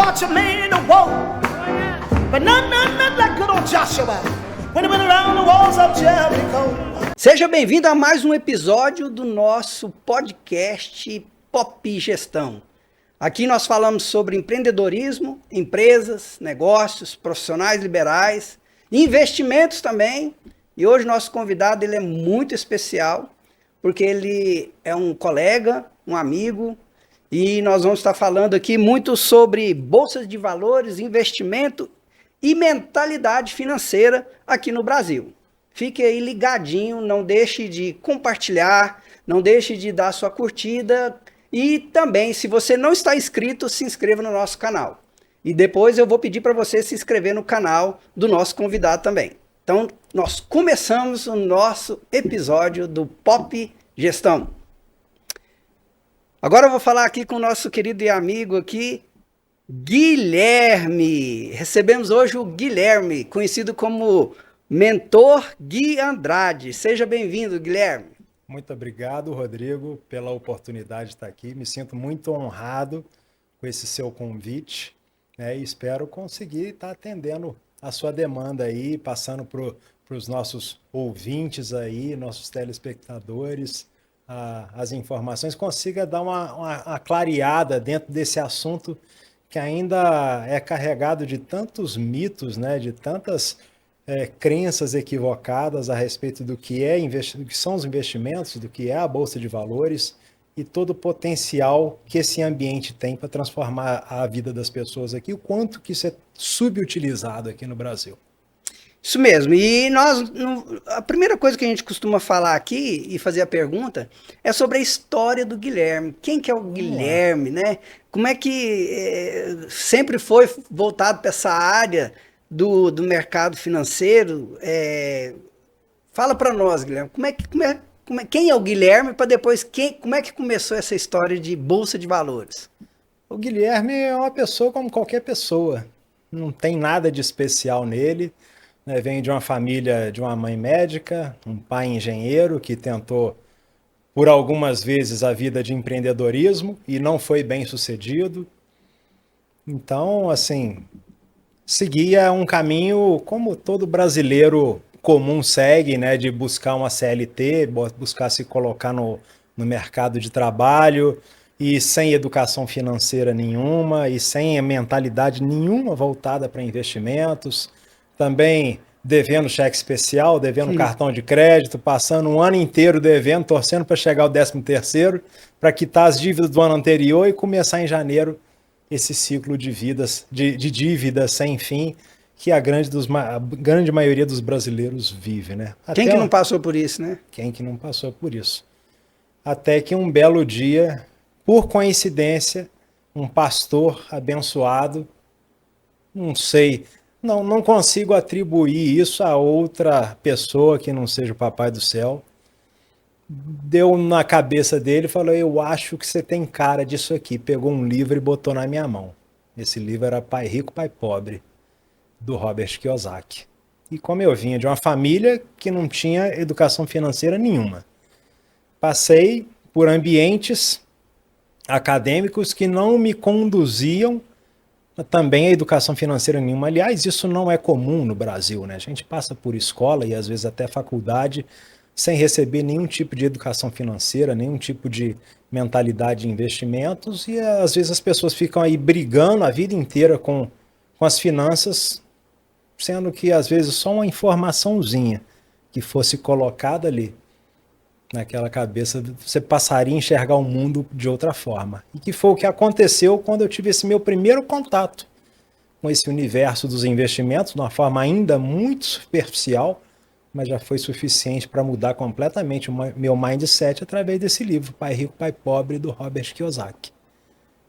march a man to war, but none like good old Joshua when he went around the walls of Jericho. Seja bem-vindo a mais um episódio do nosso podcast Pop Gestão. Aqui nós falamos sobre empreendedorismo, empresas, negócios, profissionais liberais, investimentos também. E hoje nosso convidado ele é muito especial, porque ele é um colega, um amigo, e nós vamos estar falando aqui muito sobre bolsas de valores, investimento e mentalidade financeira aqui no Brasil. Fique aí ligadinho, não deixe de compartilhar, não deixe de dar sua curtida e também, se você não está inscrito, se inscreva no nosso canal. E depois eu vou pedir para você se inscrever no canal do nosso convidado também. Então, nós começamos o nosso episódio do Pop Gestão. Agora eu vou falar aqui com o nosso querido e amigo aqui, Guilherme. Recebemos hoje o Guilherme, conhecido como Mentor Gui Andrade. Seja bem-vindo, Guilherme. Muito obrigado, Rodrigo, pela oportunidade de estar aqui. Me sinto muito honrado com esse seu convite, né? E espero conseguir estar atendendo a sua demanda aí, passando para os nossos ouvintes aí, nossos telespectadores, as informações, consiga dar uma clareada dentro desse assunto que ainda é carregado de tantos mitos, né, de tantas crenças equivocadas a respeito do que do que são os investimentos, do que é a Bolsa de Valores e todo o potencial que esse ambiente tem para transformar a vida das pessoas aqui, o quanto que isso é subutilizado aqui no Brasil. Isso mesmo, e a primeira coisa que a gente costuma falar aqui e fazer a pergunta é sobre a história do Guilherme. Quem que é o Guilherme, né? Como é que sempre foi voltado para essa área do mercado financeiro? Fala para nós, Guilherme, quem é o Guilherme para depois, como é que começou essa história de Bolsa de Valores? O Guilherme é uma pessoa como qualquer pessoa, não tem nada de especial nele. Vem de uma família, de uma mãe médica, um pai engenheiro que tentou por algumas vezes a vida de empreendedorismo e não foi bem sucedido. Então, assim, seguia um caminho como todo brasileiro comum segue, né, de buscar uma CLT, buscar se colocar no mercado de trabalho e sem educação financeira nenhuma e sem mentalidade nenhuma voltada para investimentos. Também devendo cheque especial, devendo cartão de crédito, passando um ano inteiro devendo, torcendo para chegar o 13º, para quitar as dívidas do ano anterior e começar em janeiro esse ciclo de dívidas sem fim que a grande maioria dos brasileiros vive, né? Quem que não passou por isso, né? Quem que não passou por isso? Até que um belo dia, por coincidência, um pastor abençoado, não sei... Não consigo atribuir isso a outra pessoa que não seja o Papai do Céu. Deu na cabeça dele e falou, eu acho que você tem cara disso aqui. Pegou um livro e botou na minha mão. Esse livro era Pai Rico, Pai Pobre, do Robert Kiyosaki. E como eu vinha de uma família que não tinha educação financeira nenhuma, passei por ambientes acadêmicos que não me conduziam também a educação financeira nenhuma. Aliás, isso não é comum no Brasil, né? A gente passa por escola e às vezes até faculdade sem receber nenhum tipo de educação financeira, nenhum tipo de mentalidade de investimentos e às vezes as pessoas ficam aí brigando a vida inteira com as finanças, sendo que às vezes só uma informaçãozinha que fosse colocada ali naquela cabeça, você passaria a enxergar o mundo de outra forma. E que foi o que aconteceu quando eu tive esse meu primeiro contato com esse universo dos investimentos, de uma forma ainda muito superficial, mas já foi suficiente para mudar completamente o meu mindset através desse livro, Pai Rico, Pai Pobre, do Robert Kiyosaki.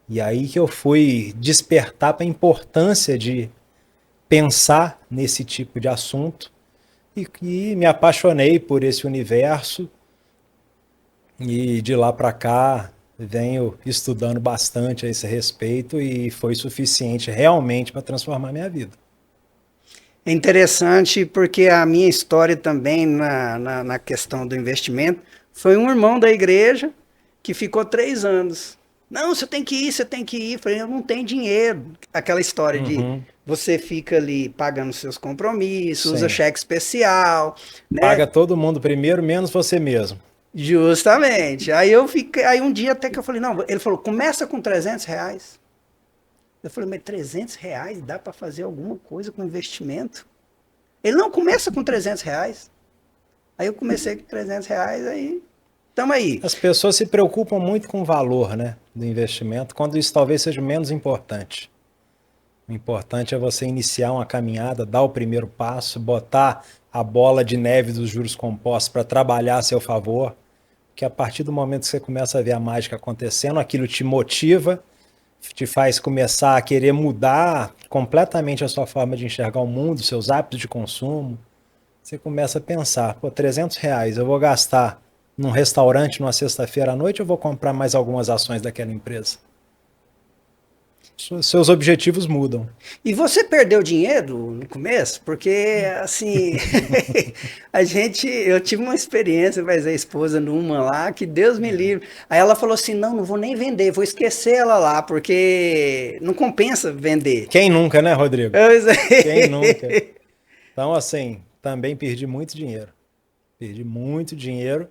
E aí que eu fui despertar para a importância de pensar nesse tipo de assunto e me apaixonei por esse universo. E de lá para cá venho estudando bastante a esse respeito e foi suficiente realmente para transformar minha vida. É interessante porque a minha história também na questão do investimento foi um irmão da igreja que ficou 3 anos Não, você tem que ir, você tem que ir. Eu falei, eu não tenho dinheiro. Aquela história de você fica ali pagando seus compromissos, usa Sim. cheque especial, né? Paga todo mundo primeiro, menos você mesmo. Justamente. Aí eu fiquei, aí um dia até que eu falei, não, ele falou, começa com R$ 300. Eu falei, mas R$ 300 dá para fazer alguma coisa com investimento? Ele não começa com R$ 300. Aí eu comecei com R$ 300, aí tamo aí. As pessoas se preocupam muito com o valor, né, do investimento, quando isso talvez seja o menos importante. O importante é você iniciar uma caminhada, dar o primeiro passo, botar a bola de neve dos juros compostos para trabalhar a seu favor, que a partir do momento que você começa a ver a mágica acontecendo, aquilo te motiva, te faz começar a querer mudar completamente a sua forma de enxergar o mundo, seus hábitos de consumo. Você começa a pensar, pô, R$ 300 eu vou gastar num restaurante numa sexta-feira à noite ou vou comprar mais algumas ações daquela empresa? Seus objetivos mudam. E você perdeu dinheiro no começo? Porque, assim, eu tive uma experiência, mas a esposa numa lá, que Deus me livre. Aí ela falou assim, não vou nem vender, vou esquecer ela lá, porque não compensa vender. Quem nunca, né, Rodrigo? Eu sei. Quem nunca? Então, assim, também perdi muito dinheiro. Perdi muito dinheiro.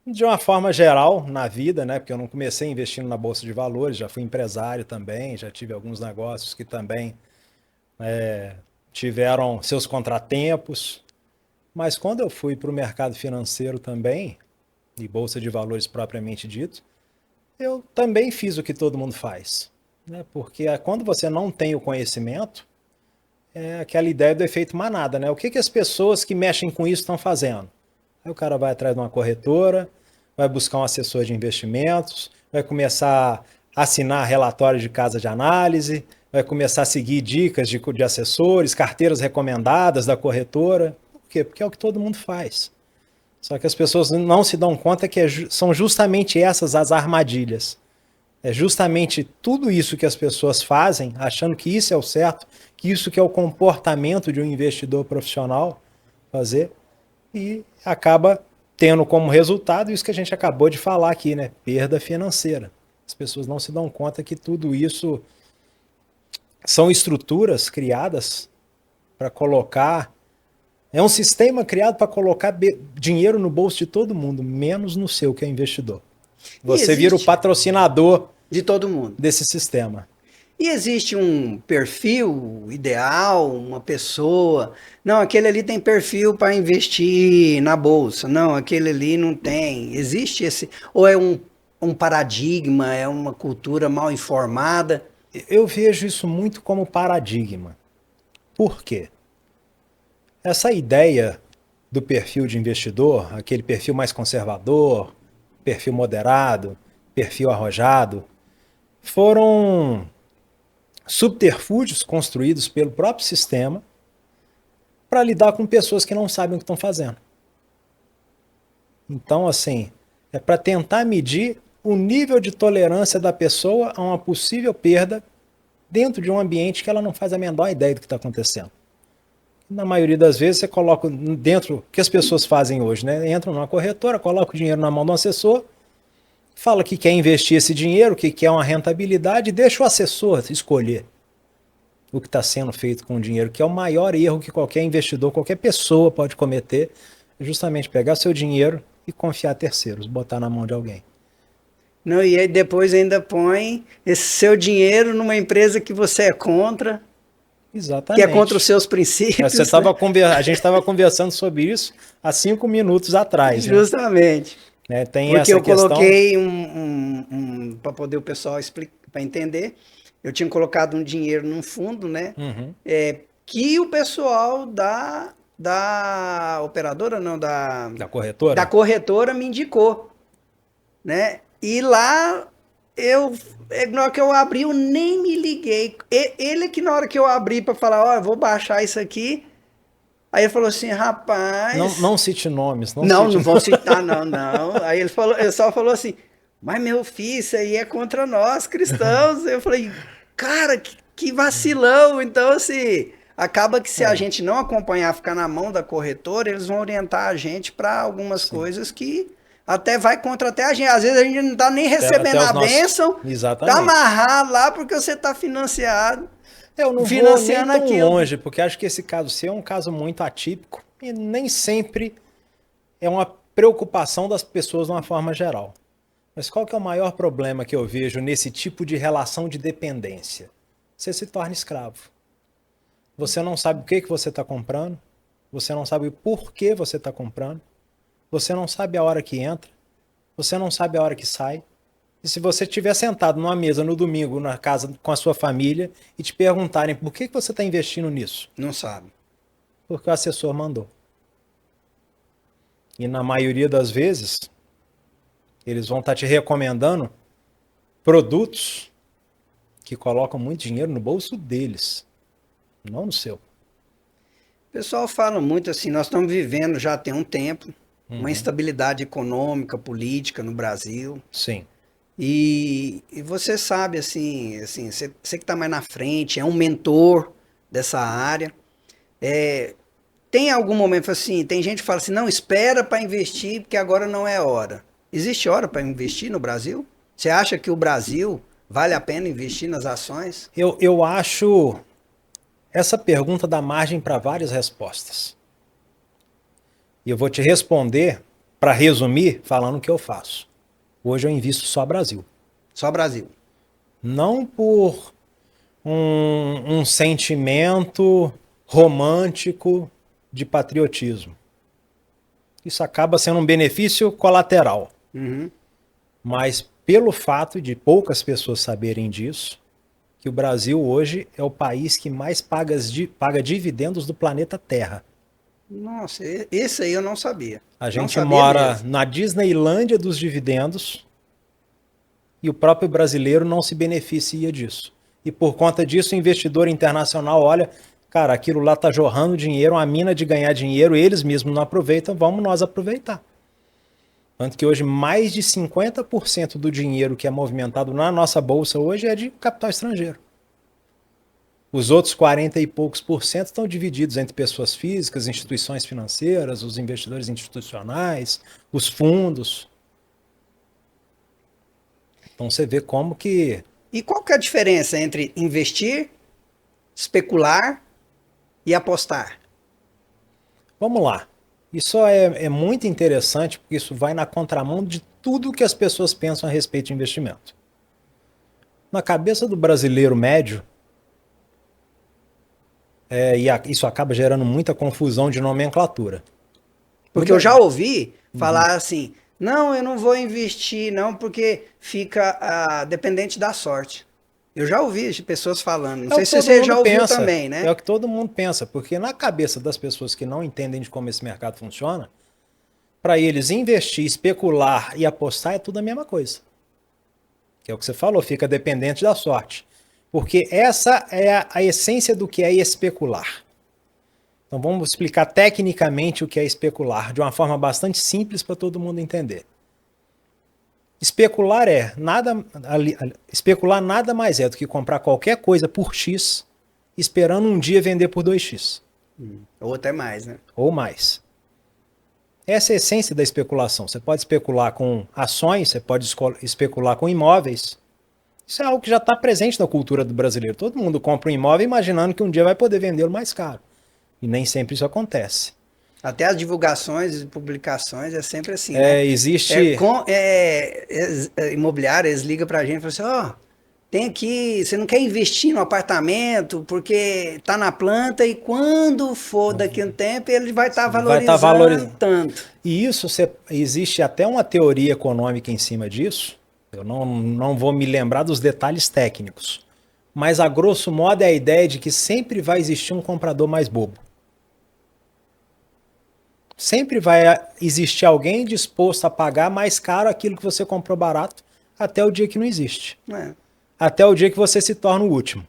De uma forma geral, na vida, né? Porque eu não comecei investindo na Bolsa de Valores, já fui empresário também, já tive alguns negócios que também tiveram seus contratempos. Mas quando eu fui para o mercado financeiro também, e Bolsa de Valores propriamente dito, eu também fiz o que todo mundo faz. Né? Porque quando você não tem o conhecimento, é aquela ideia do efeito manada, né? O que as pessoas que mexem com isso estão fazendo? Aí o cara vai atrás de uma corretora, vai buscar um assessor de investimentos, vai começar a assinar relatórios de casa de análise, vai começar a seguir dicas de assessores, carteiras recomendadas da corretora. Por quê? Porque é o que todo mundo faz. Só que as pessoas não se dão conta que são justamente essas as armadilhas. É justamente tudo isso que as pessoas fazem, achando que isso é o certo, que isso que é o comportamento de um investidor profissional fazer, e acaba tendo como resultado isso que a gente acabou de falar aqui, né? Perda financeira. As pessoas não se dão conta que tudo isso são estruturas criadas para colocar... É um sistema criado para colocar dinheiro no bolso de todo mundo, menos no seu, que é investidor. Você vira o patrocinador de todo mundo desse sistema. E existe um perfil ideal, uma pessoa. Não, aquele ali tem perfil para investir na bolsa. Não, aquele ali não tem. Existe esse. Ou é um paradigma, é uma cultura mal informada? Eu vejo isso muito como paradigma. Por quê? Essa ideia do perfil de investidor, aquele perfil mais conservador, perfil moderado, perfil arrojado, foram subterfúgios construídos pelo próprio sistema para lidar com pessoas que não sabem o que estão fazendo. Então, assim, é para tentar medir o nível de tolerância da pessoa a uma possível perda dentro de um ambiente que ela não faz a menor ideia do que está acontecendo. Na maioria das vezes você coloca dentro, o que as pessoas fazem hoje, né? Entram numa corretora, coloca o dinheiro na mão do assessor, fala que quer investir esse dinheiro, que quer uma rentabilidade, e deixa o assessor escolher o que está sendo feito com o dinheiro, que é o maior erro que qualquer investidor, qualquer pessoa pode cometer, é justamente pegar seu dinheiro e confiar a terceiros, botar na mão de alguém. Não, e aí depois ainda põe esse seu dinheiro numa empresa que você é contra. Exatamente. Que é contra os seus princípios. A gente estava conversando sobre isso há 5 minutos atrás. Justamente. Né? Tem porque essa eu questão... coloquei para poder o pessoal explicar, para entender, eu tinha colocado um dinheiro num fundo, né? Uhum. Que o pessoal da operadora, não, da corretora? Da corretora me indicou, né? E lá na hora que eu abri, eu nem me liguei. Ele que na hora que eu abri para falar, ó, eu vou baixar isso aqui, aí ele falou assim, rapaz... Não cite nomes. Não vou citar, não. Aí ele só falou assim, mas meu filho, isso aí é contra nós, cristãos. Eu falei, cara, que vacilão. Então, assim, acaba que se a gente não acompanhar, ficar na mão da corretora, eles vão orientar a gente para algumas coisas que até vai contra até a gente. Às vezes a gente não tá nem recebendo até a nossos... bênção, Exatamente. tá amarrado lá porque você tá financiado. Eu não financiando vou nem tão aquilo. longe, porque acho que esse caso seu é um caso muito atípico e nem sempre é uma preocupação das pessoas de uma forma geral. Mas qual que é o maior problema que eu vejo nesse tipo de relação de dependência? Você se torna escravo. Você não sabe o que você está comprando, você não sabe o porquê você está comprando, você não sabe a hora que entra, você não sabe a hora que sai. E se você estiver sentado numa mesa no domingo, na casa com a sua família, e te perguntarem por que você está investindo nisso? Não sabe. Porque o assessor mandou. E na maioria das vezes, eles vão estar te recomendando produtos que colocam muito dinheiro no bolso deles, não no seu. O pessoal fala muito assim, nós estamos vivendo já tem um tempo, uma instabilidade econômica, política no Brasil. Sim. E você sabe, assim você que está mais na frente, é um mentor dessa área. Tem algum momento assim, tem gente que fala assim, não, espera para investir, porque agora não é hora. Existe hora para investir no Brasil? Você acha que o Brasil vale a pena investir nas ações? Eu acho essa pergunta dá margem para várias respostas. E eu vou te responder, para resumir, falando o que eu faço. Hoje eu invisto só Brasil. Só Brasil. Não por um sentimento romântico de patriotismo. Isso acaba sendo um benefício colateral. Uhum. Mas pelo fato de poucas pessoas saberem disso, que o Brasil hoje é o país que mais paga dividendos do planeta Terra. Nossa, esse aí eu não sabia. A gente mora na Disneylândia dos dividendos e o próprio brasileiro não se beneficia disso. E por conta disso o investidor internacional olha, cara, aquilo lá está jorrando dinheiro, uma mina de ganhar dinheiro, eles mesmos não aproveitam, vamos nós aproveitar. Tanto que hoje mais de 50% do dinheiro que é movimentado na nossa bolsa hoje é de capital estrangeiro. Os outros 40 e poucos por cento estão divididos entre pessoas físicas, instituições financeiras, os investidores institucionais, os fundos. Então você vê como que... E qual que é a diferença entre investir, especular e apostar? Vamos lá. Isso é muito interessante, porque isso vai na contramão de tudo que as pessoas pensam a respeito de investimento. Na cabeça do brasileiro médio, isso acaba gerando muita confusão de nomenclatura. Porque eu já ouvi falar assim, não, eu não vou investir não, porque fica dependente da sorte. Eu já ouvi pessoas falando, não sei se você já ouviu também, né? É o que todo mundo pensa, porque na cabeça das pessoas que não entendem de como esse mercado funciona, para eles investir, especular e apostar é tudo a mesma coisa. Que é o que você falou, fica dependente da sorte. Porque essa é a essência do que é especular. Então vamos explicar tecnicamente o que é especular, de uma forma bastante simples para todo mundo entender. Especular nada mais é do que comprar qualquer coisa por X, esperando um dia vender por 2X. Ou até mais, né? Ou mais. Essa é a essência da especulação. Você pode especular com ações, você pode especular com imóveis. Isso é algo que já está presente na cultura do brasileiro. Todo mundo compra um imóvel imaginando que um dia vai poder vendê-lo mais caro. E nem sempre isso acontece. Até as divulgações e publicações é sempre assim, né? Existe... imobiliária, eles ligam pra gente e falam assim, tem aqui, você não quer investir no apartamento porque tá na planta e quando for daqui a um tempo ele vai estar valorizando tanto. E isso, existe até uma teoria econômica em cima disso. Eu não vou me lembrar dos detalhes técnicos. Mas a grosso modo é a ideia de que sempre vai existir um comprador mais bobo. Sempre vai existir alguém disposto a pagar mais caro aquilo que você comprou barato até o dia que não existe. Até o dia que você se torna o último.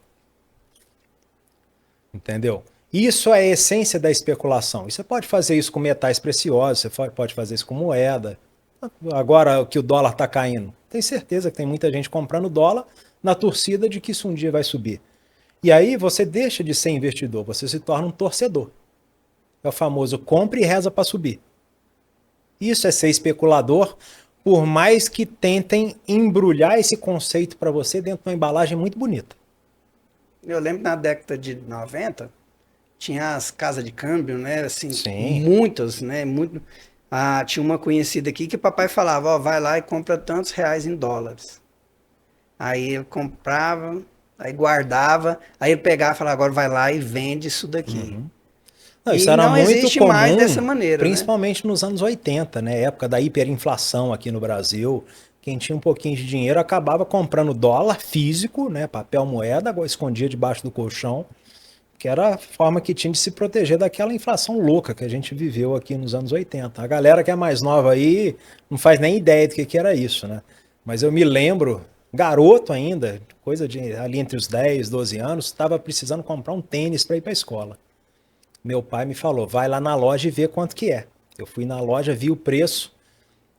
Entendeu? Isso é a essência da especulação. E você pode fazer isso com metais preciosos, você pode fazer isso com moeda. Agora que o dólar está caindo, tem certeza que tem muita gente comprando dólar na torcida de que isso um dia vai subir. E aí você deixa de ser investidor, você se torna um torcedor. É o famoso compre e reza para subir. Isso é ser especulador, por mais que tentem embrulhar esse conceito para você dentro de uma embalagem muito bonita. Eu lembro na década de 90, tinha as casas de câmbio, né? Assim, Sim. muitas, né? Muito. Ah, tinha uma conhecida aqui que o papai falava, ó, vai lá e compra tantos reais em dólares. Aí eu comprava, aí guardava, aí ele pegava e falava, agora vai lá e vende isso daqui. Não, isso E era não muito existe mais dessa comum, maneira, né? principalmente nos anos 80, né? Época da hiperinflação aqui no Brasil. Quem tinha um pouquinho de dinheiro acabava comprando dólar físico, né? Papel moeda, escondia debaixo do colchão, que era a forma que tinha de se proteger daquela inflação louca que a gente viveu aqui nos anos 80. A galera que é mais nova aí não faz nem ideia do que era isso, né? Mas eu me lembro, garoto ainda, coisa de ali entre os 10, 12 anos, estava precisando comprar um tênis para ir para a escola. Meu pai me falou, vai lá na loja e vê quanto que é. Eu fui na loja, vi o preço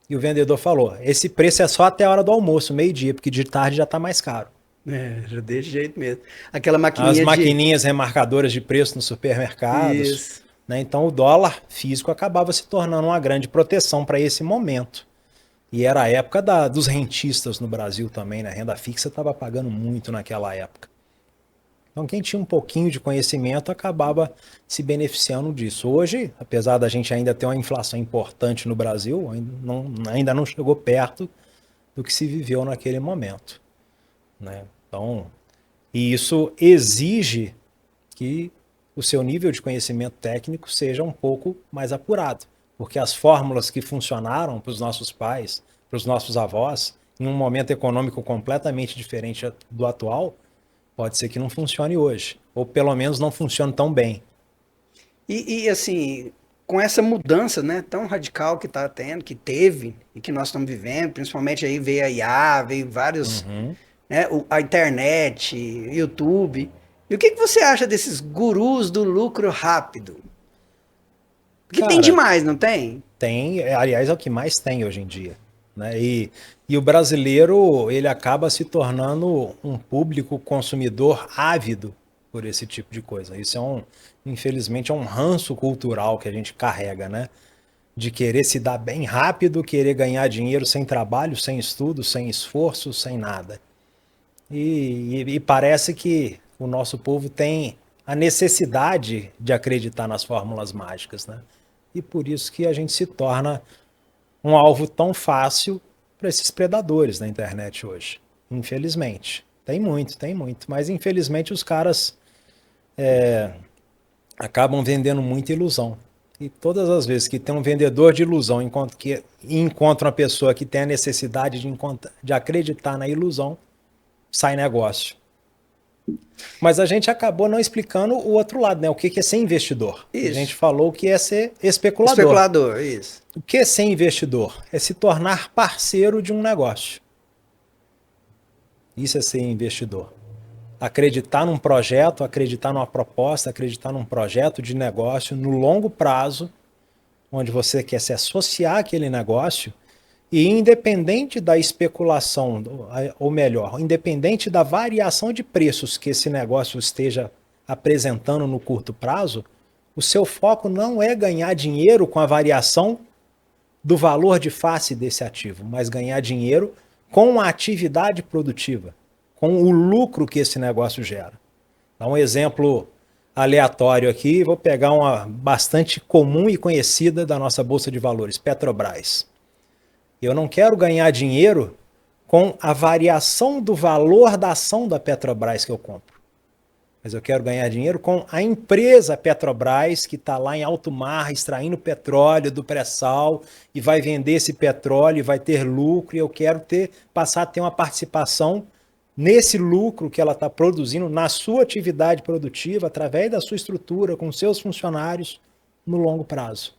e o vendedor falou, esse preço é só até a hora do almoço, meio-dia, porque de tarde já está mais caro. É, já desse jeito mesmo. Aquela As maquininha de... maquininhas remarcadoras de preço nos supermercados, Isso. né? Então o dólar físico acabava se tornando uma grande proteção para esse momento. E era a época dos rentistas no Brasil também, né? A renda fixa estava pagando muito naquela época. Então quem tinha um pouquinho de conhecimento acabava se beneficiando disso. Hoje, apesar da gente ainda ter uma inflação importante no Brasil, ainda não chegou perto do que se viveu naquele momento, né? Então, e isso exige que o seu nível de conhecimento técnico seja um pouco mais apurado, porque as fórmulas que funcionaram para os nossos pais, para os nossos avós, em um momento econômico completamente diferente do atual, pode ser que não funcione hoje, ou pelo menos não funcione tão bem. Assim, com essa mudança, né, tão radical que está tendo, que teve e que nós estamos vivendo, principalmente aí veio a IA, veio vários, né, a internet, YouTube. E o que você acha desses gurus do lucro rápido? Porque tem Cara, demais, não tem? tem, aliás, é o que mais tem hoje em dia, né? E o brasileiro, ele acaba se tornando um público consumidor ávido por esse tipo de coisa. Isso infelizmente, é um ranço cultural que a gente carrega, né? De querer se dar bem rápido, querer ganhar dinheiro sem trabalho, sem estudo, sem esforço, sem nada. E parece que o nosso povo tem a necessidade de acreditar nas fórmulas mágicas, né? E por isso que a gente se torna um alvo tão fácil para esses predadores na internet hoje. Infelizmente. Tem muito. Mas infelizmente os caras acabam vendendo muita ilusão. E todas as vezes que tem um vendedor de ilusão encontra uma pessoa que tem a necessidade de acreditar na ilusão, sai negócio. Mas a gente acabou não explicando o outro lado, né? O que é ser investidor. Isso. A gente falou o que é ser especulador. Especulador, isso. O que é ser investidor? É se tornar parceiro de um negócio. Isso é ser investidor. Acreditar num projeto, acreditar numa proposta, acreditar num projeto de negócio no longo prazo, onde você quer se associar àquele negócio e independente da especulação, ou melhor, independente da variação de preços que esse negócio esteja apresentando no curto prazo, o seu foco não é ganhar dinheiro com a variação do valor de face desse ativo, mas ganhar dinheiro com a atividade produtiva, com o lucro que esse negócio gera. Dá um exemplo aleatório aqui, vou pegar uma bastante comum e conhecida da nossa Bolsa de Valores, Petrobras. Eu não quero ganhar dinheiro com a variação do valor da ação da Petrobras que eu compro. Mas eu quero ganhar dinheiro com a empresa Petrobras, que está lá em alto mar, extraindo petróleo do pré-sal, e vai vender esse petróleo, e vai ter lucro, e eu quero passar a ter uma participação nesse lucro que ela está produzindo, na sua atividade produtiva, através da sua estrutura, com seus funcionários, no longo prazo.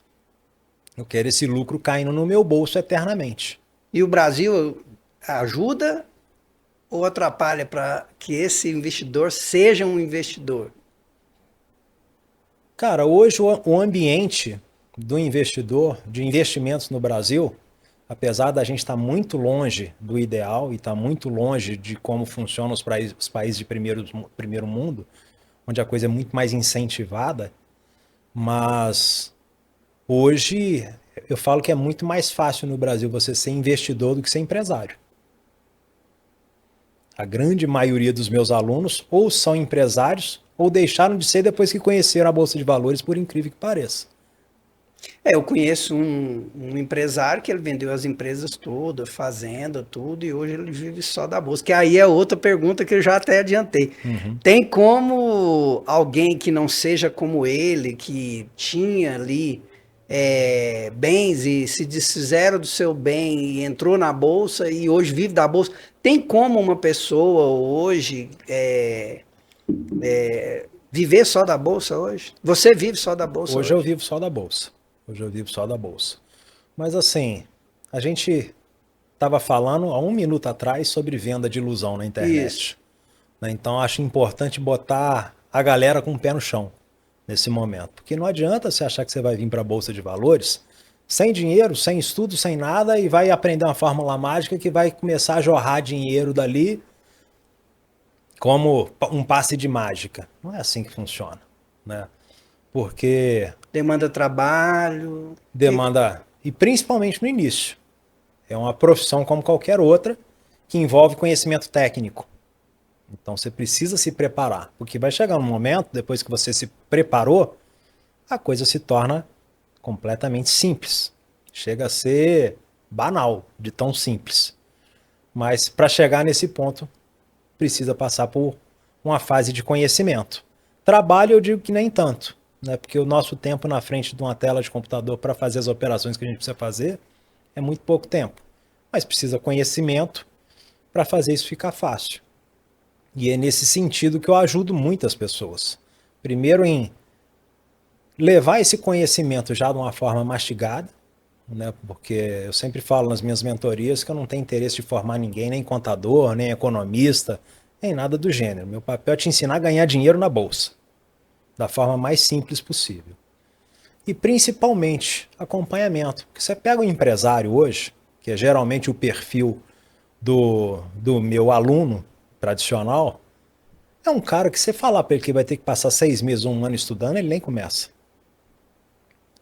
Eu quero esse lucro caindo no meu bolso eternamente. E o Brasil ajuda ou atrapalha para que esse investidor seja um investidor? Cara, hoje o ambiente do investidor, de investimentos no Brasil, apesar da gente estar muito longe do ideal e estar muito longe de como funcionam os países de primeiro mundo, onde a coisa é muito mais incentivada, mas hoje Eu falo que é muito mais fácil no Brasil você ser investidor do que ser empresário. A grande maioria dos meus alunos ou são empresários ou deixaram de ser depois que conheceram a Bolsa de Valores, por incrível que pareça. Eu conheço um empresário que ele vendeu as empresas todas, fazenda, tudo, e hoje ele vive só da bolsa. Que aí é outra pergunta que eu já até adiantei. Tem como alguém que não seja como ele, que tinha ali bens e se desfizeram do seu bem e entrou na bolsa e hoje vive da bolsa, tem como uma pessoa hoje viver só da bolsa hoje? Você vive só da bolsa Hoje eu vivo só da Bolsa. Hoje eu vivo só da Bolsa. Mas assim, a gente estava falando há um minuto atrás sobre venda de ilusão na internet. Isso. Né? Então acho importante botar a galera com o pé no chão nesse momento. Porque não adianta você achar que você vai vir para a Bolsa de Valores sem dinheiro, sem estudo, sem nada e vai aprender uma fórmula mágica que vai começar a jorrar dinheiro dali como um passe de mágica. Não é assim que funciona, né? Porque Demanda trabalho. demanda, e principalmente no início, é uma profissão como qualquer outra que envolve conhecimento técnico. Então você precisa se preparar, porque vai chegar um momento, depois que você se preparou, a coisa se torna completamente simples. Chega a ser banal, de tão simples. Mas para chegar nesse ponto, precisa passar por uma fase de conhecimento. Trabalho, eu digo que nem tanto, né? Porque o nosso tempo na frente de uma tela de computador para fazer as operações que a gente precisa fazer é muito pouco tempo. Mas precisa conhecimento para fazer isso ficar fácil. E é nesse sentido que eu ajudo muitas pessoas. Primeiro em levar esse conhecimento já de uma forma mastigada, né? Porque eu sempre falo nas minhas mentorias que eu não tenho interesse de formar ninguém, nem contador, nem economista, nem nada do gênero. Meu papel é te ensinar a ganhar dinheiro na bolsa, da forma mais simples possível. E principalmente acompanhamento. Porque você pega um empresário hoje, que é geralmente o perfil do meu aluno tradicional, é um cara que você falar para ele que vai ter que passar 6 meses, 1 ano estudando, ele nem começa.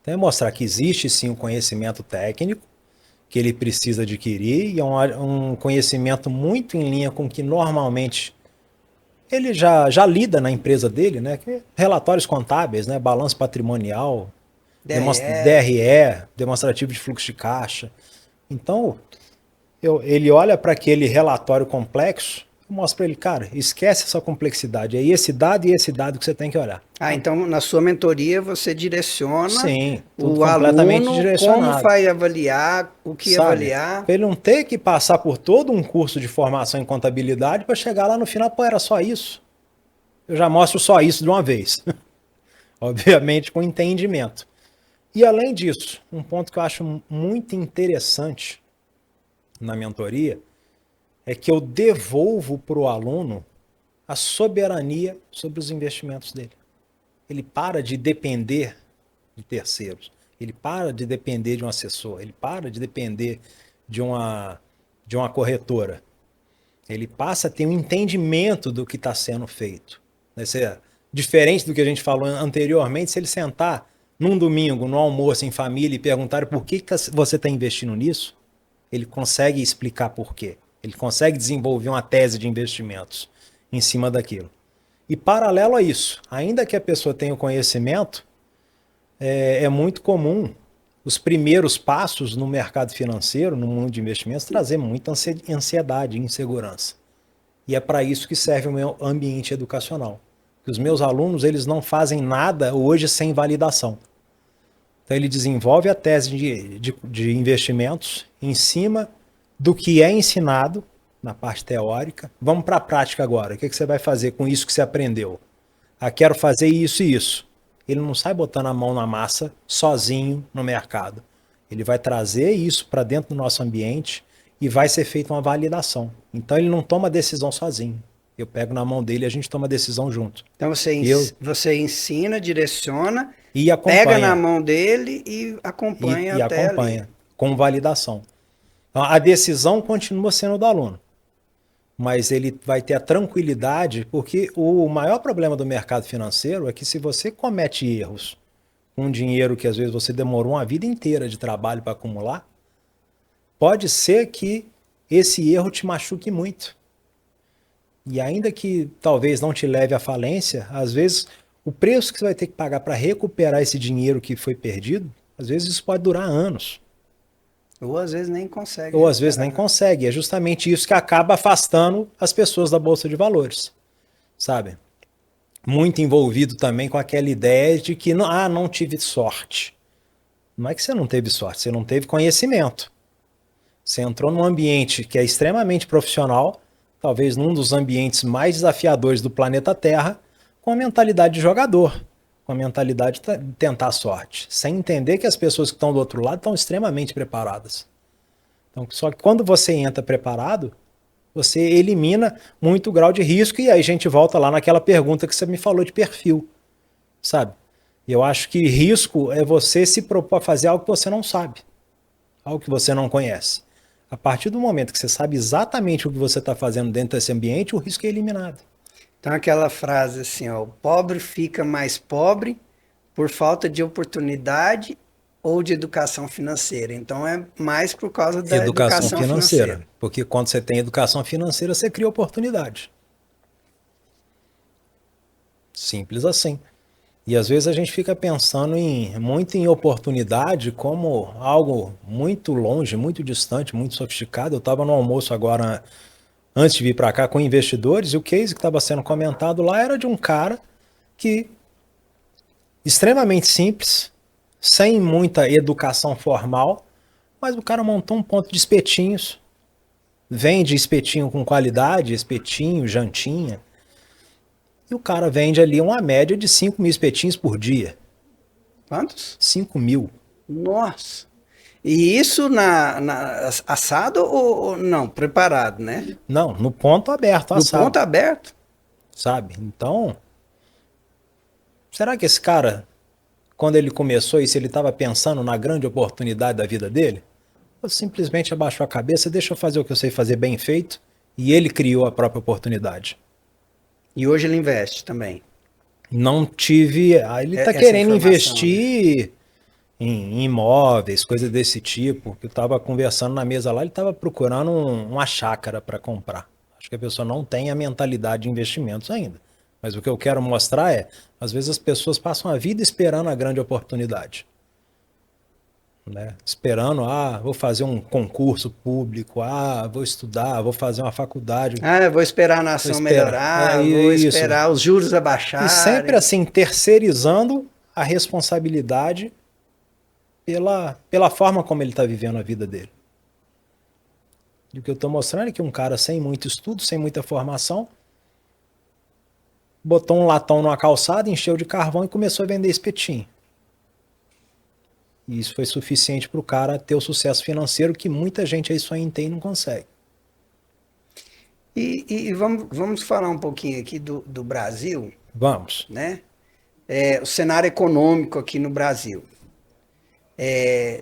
Então é mostrar que existe sim um conhecimento técnico que ele precisa adquirir e é um conhecimento muito em linha com o que normalmente ele já lida na empresa dele, né? Que é relatórios contábeis, né? Balanço patrimonial, DRE, demonstrativo de fluxo de caixa. Então, ele olha para aquele relatório complexo, eu mostro para ele, cara, esquece essa complexidade, é esse dado e esse dado que você tem que olhar. Então na sua mentoria você direciona Sim, tudo o completamente aluno direcionado. como vai avaliar, o que avaliar. Para ele não ter que passar por todo um curso de formação em contabilidade para chegar lá no final, pô, era só isso. Eu já mostro só isso de uma vez. Obviamente com entendimento. E além disso, um ponto que eu acho muito interessante na mentoria é que eu devolvo para o aluno a soberania sobre os investimentos dele. Ele para de depender de terceiros, ele para de depender de um assessor, ele para de depender de uma corretora. Ele passa a ter um entendimento do que está sendo feito. Diferente do que a gente falou anteriormente, se ele sentar num domingo, no almoço em família e perguntar por que você está investindo nisso, ele consegue explicar por quê. Ele consegue desenvolver uma tese de investimentos em cima daquilo. E paralelo a isso, ainda que a pessoa tenha o conhecimento, é muito comum os primeiros passos no mercado financeiro, no mundo de investimentos, trazer muita ansiedade e insegurança. E é para isso que serve o meu ambiente educacional. Os meus alunos, eles não fazem nada hoje sem validação. Então ele desenvolve a tese de investimentos em cima do que é ensinado na parte teórica. Vamos para a prática agora. O que você vai fazer com isso que você aprendeu? Quero fazer isso e isso. Ele não sai botando a mão na massa sozinho no mercado. Ele vai trazer isso para dentro do nosso ambiente e vai ser feita uma validação. Então ele não toma decisão sozinho. Eu pego na mão dele e a gente toma decisão junto. Então você ensina, direciona, e acompanha. Pega na mão dele e acompanha e até acompanha, ali. Com validação. Então, a decisão continua sendo do aluno, mas ele vai ter a tranquilidade, porque o maior problema do mercado financeiro é que se você comete erros com dinheiro que às vezes você demorou uma vida inteira de trabalho para acumular, pode ser que esse erro te machuque muito. E ainda que talvez não te leve à falência, às vezes o preço que você vai ter que pagar para recuperar esse dinheiro que foi perdido, às vezes isso pode durar anos. Ou às vezes nem consegue. Ou às vezes nem consegue. É justamente isso que acaba afastando as pessoas da Bolsa de Valores, sabe? Muito envolvido também com aquela ideia de que não tive sorte. Não é que você não teve sorte, você não teve conhecimento. Você entrou num ambiente que é extremamente profissional, talvez num dos ambientes mais desafiadores do planeta Terra, com a mentalidade de jogador, com a mentalidade de tentar a sorte, sem entender que as pessoas que estão do outro lado estão extremamente preparadas. Então, só que quando você entra preparado, você elimina muito grau de risco, e aí a gente volta lá naquela pergunta que você me falou de perfil, sabe? Eu acho que risco é você se propor a fazer algo que você não sabe, algo que você não conhece. A partir do momento que você sabe exatamente o que você está fazendo dentro desse ambiente, o risco é eliminado. Então aquela frase assim, ó, o pobre fica mais pobre por falta de oportunidade ou de educação financeira. Então é mais por causa da educação financeira. Porque quando você tem educação financeira, você cria oportunidade. Simples assim. E às vezes a gente fica pensando muito em oportunidade como algo muito longe, muito distante, muito sofisticado. Eu estava no almoço agora, antes de vir para cá, com investidores, e o case que estava sendo comentado lá era de um cara que, extremamente simples, sem muita educação formal, mas o cara montou um ponto de espetinhos, vende espetinho com qualidade, espetinho, jantinha, e o cara vende ali uma média de 5 mil espetinhos por dia. Quantos? 5 mil. Nossa! E isso assado ou não? Preparado, né? Não, no ponto aberto, assado. No ponto aberto? Sabe? Então, será que esse cara, quando ele começou isso, ele estava pensando na grande oportunidade da vida dele? Ou simplesmente abaixou a cabeça, deixa eu fazer o que eu sei fazer bem feito, e ele criou a própria oportunidade? E hoje ele investe também. Não tive. Ele está querendo investir em imóveis, coisas desse tipo. Que eu estava conversando na mesa lá, ele estava procurando uma chácara para comprar. Acho que a pessoa não tem a mentalidade de investimentos ainda. Mas o que eu quero mostrar é, às vezes as pessoas passam a vida esperando a grande oportunidade. Né? Esperando, vou fazer um concurso público, vou estudar, vou fazer uma faculdade. Vou esperar a nação melhorar, vou esperar os juros abaixarem. E sempre assim, terceirizando a responsabilidade pela forma como ele está vivendo a vida dele. E o que eu estou mostrando é que um cara sem muito estudo, sem muita formação, botou um latão numa calçada, encheu de carvão e começou a vender espetinho. E isso foi suficiente para o cara ter o sucesso financeiro que muita gente aí só tem e não consegue. E vamos falar um pouquinho aqui do Brasil. Vamos. Né? O cenário econômico aqui no Brasil.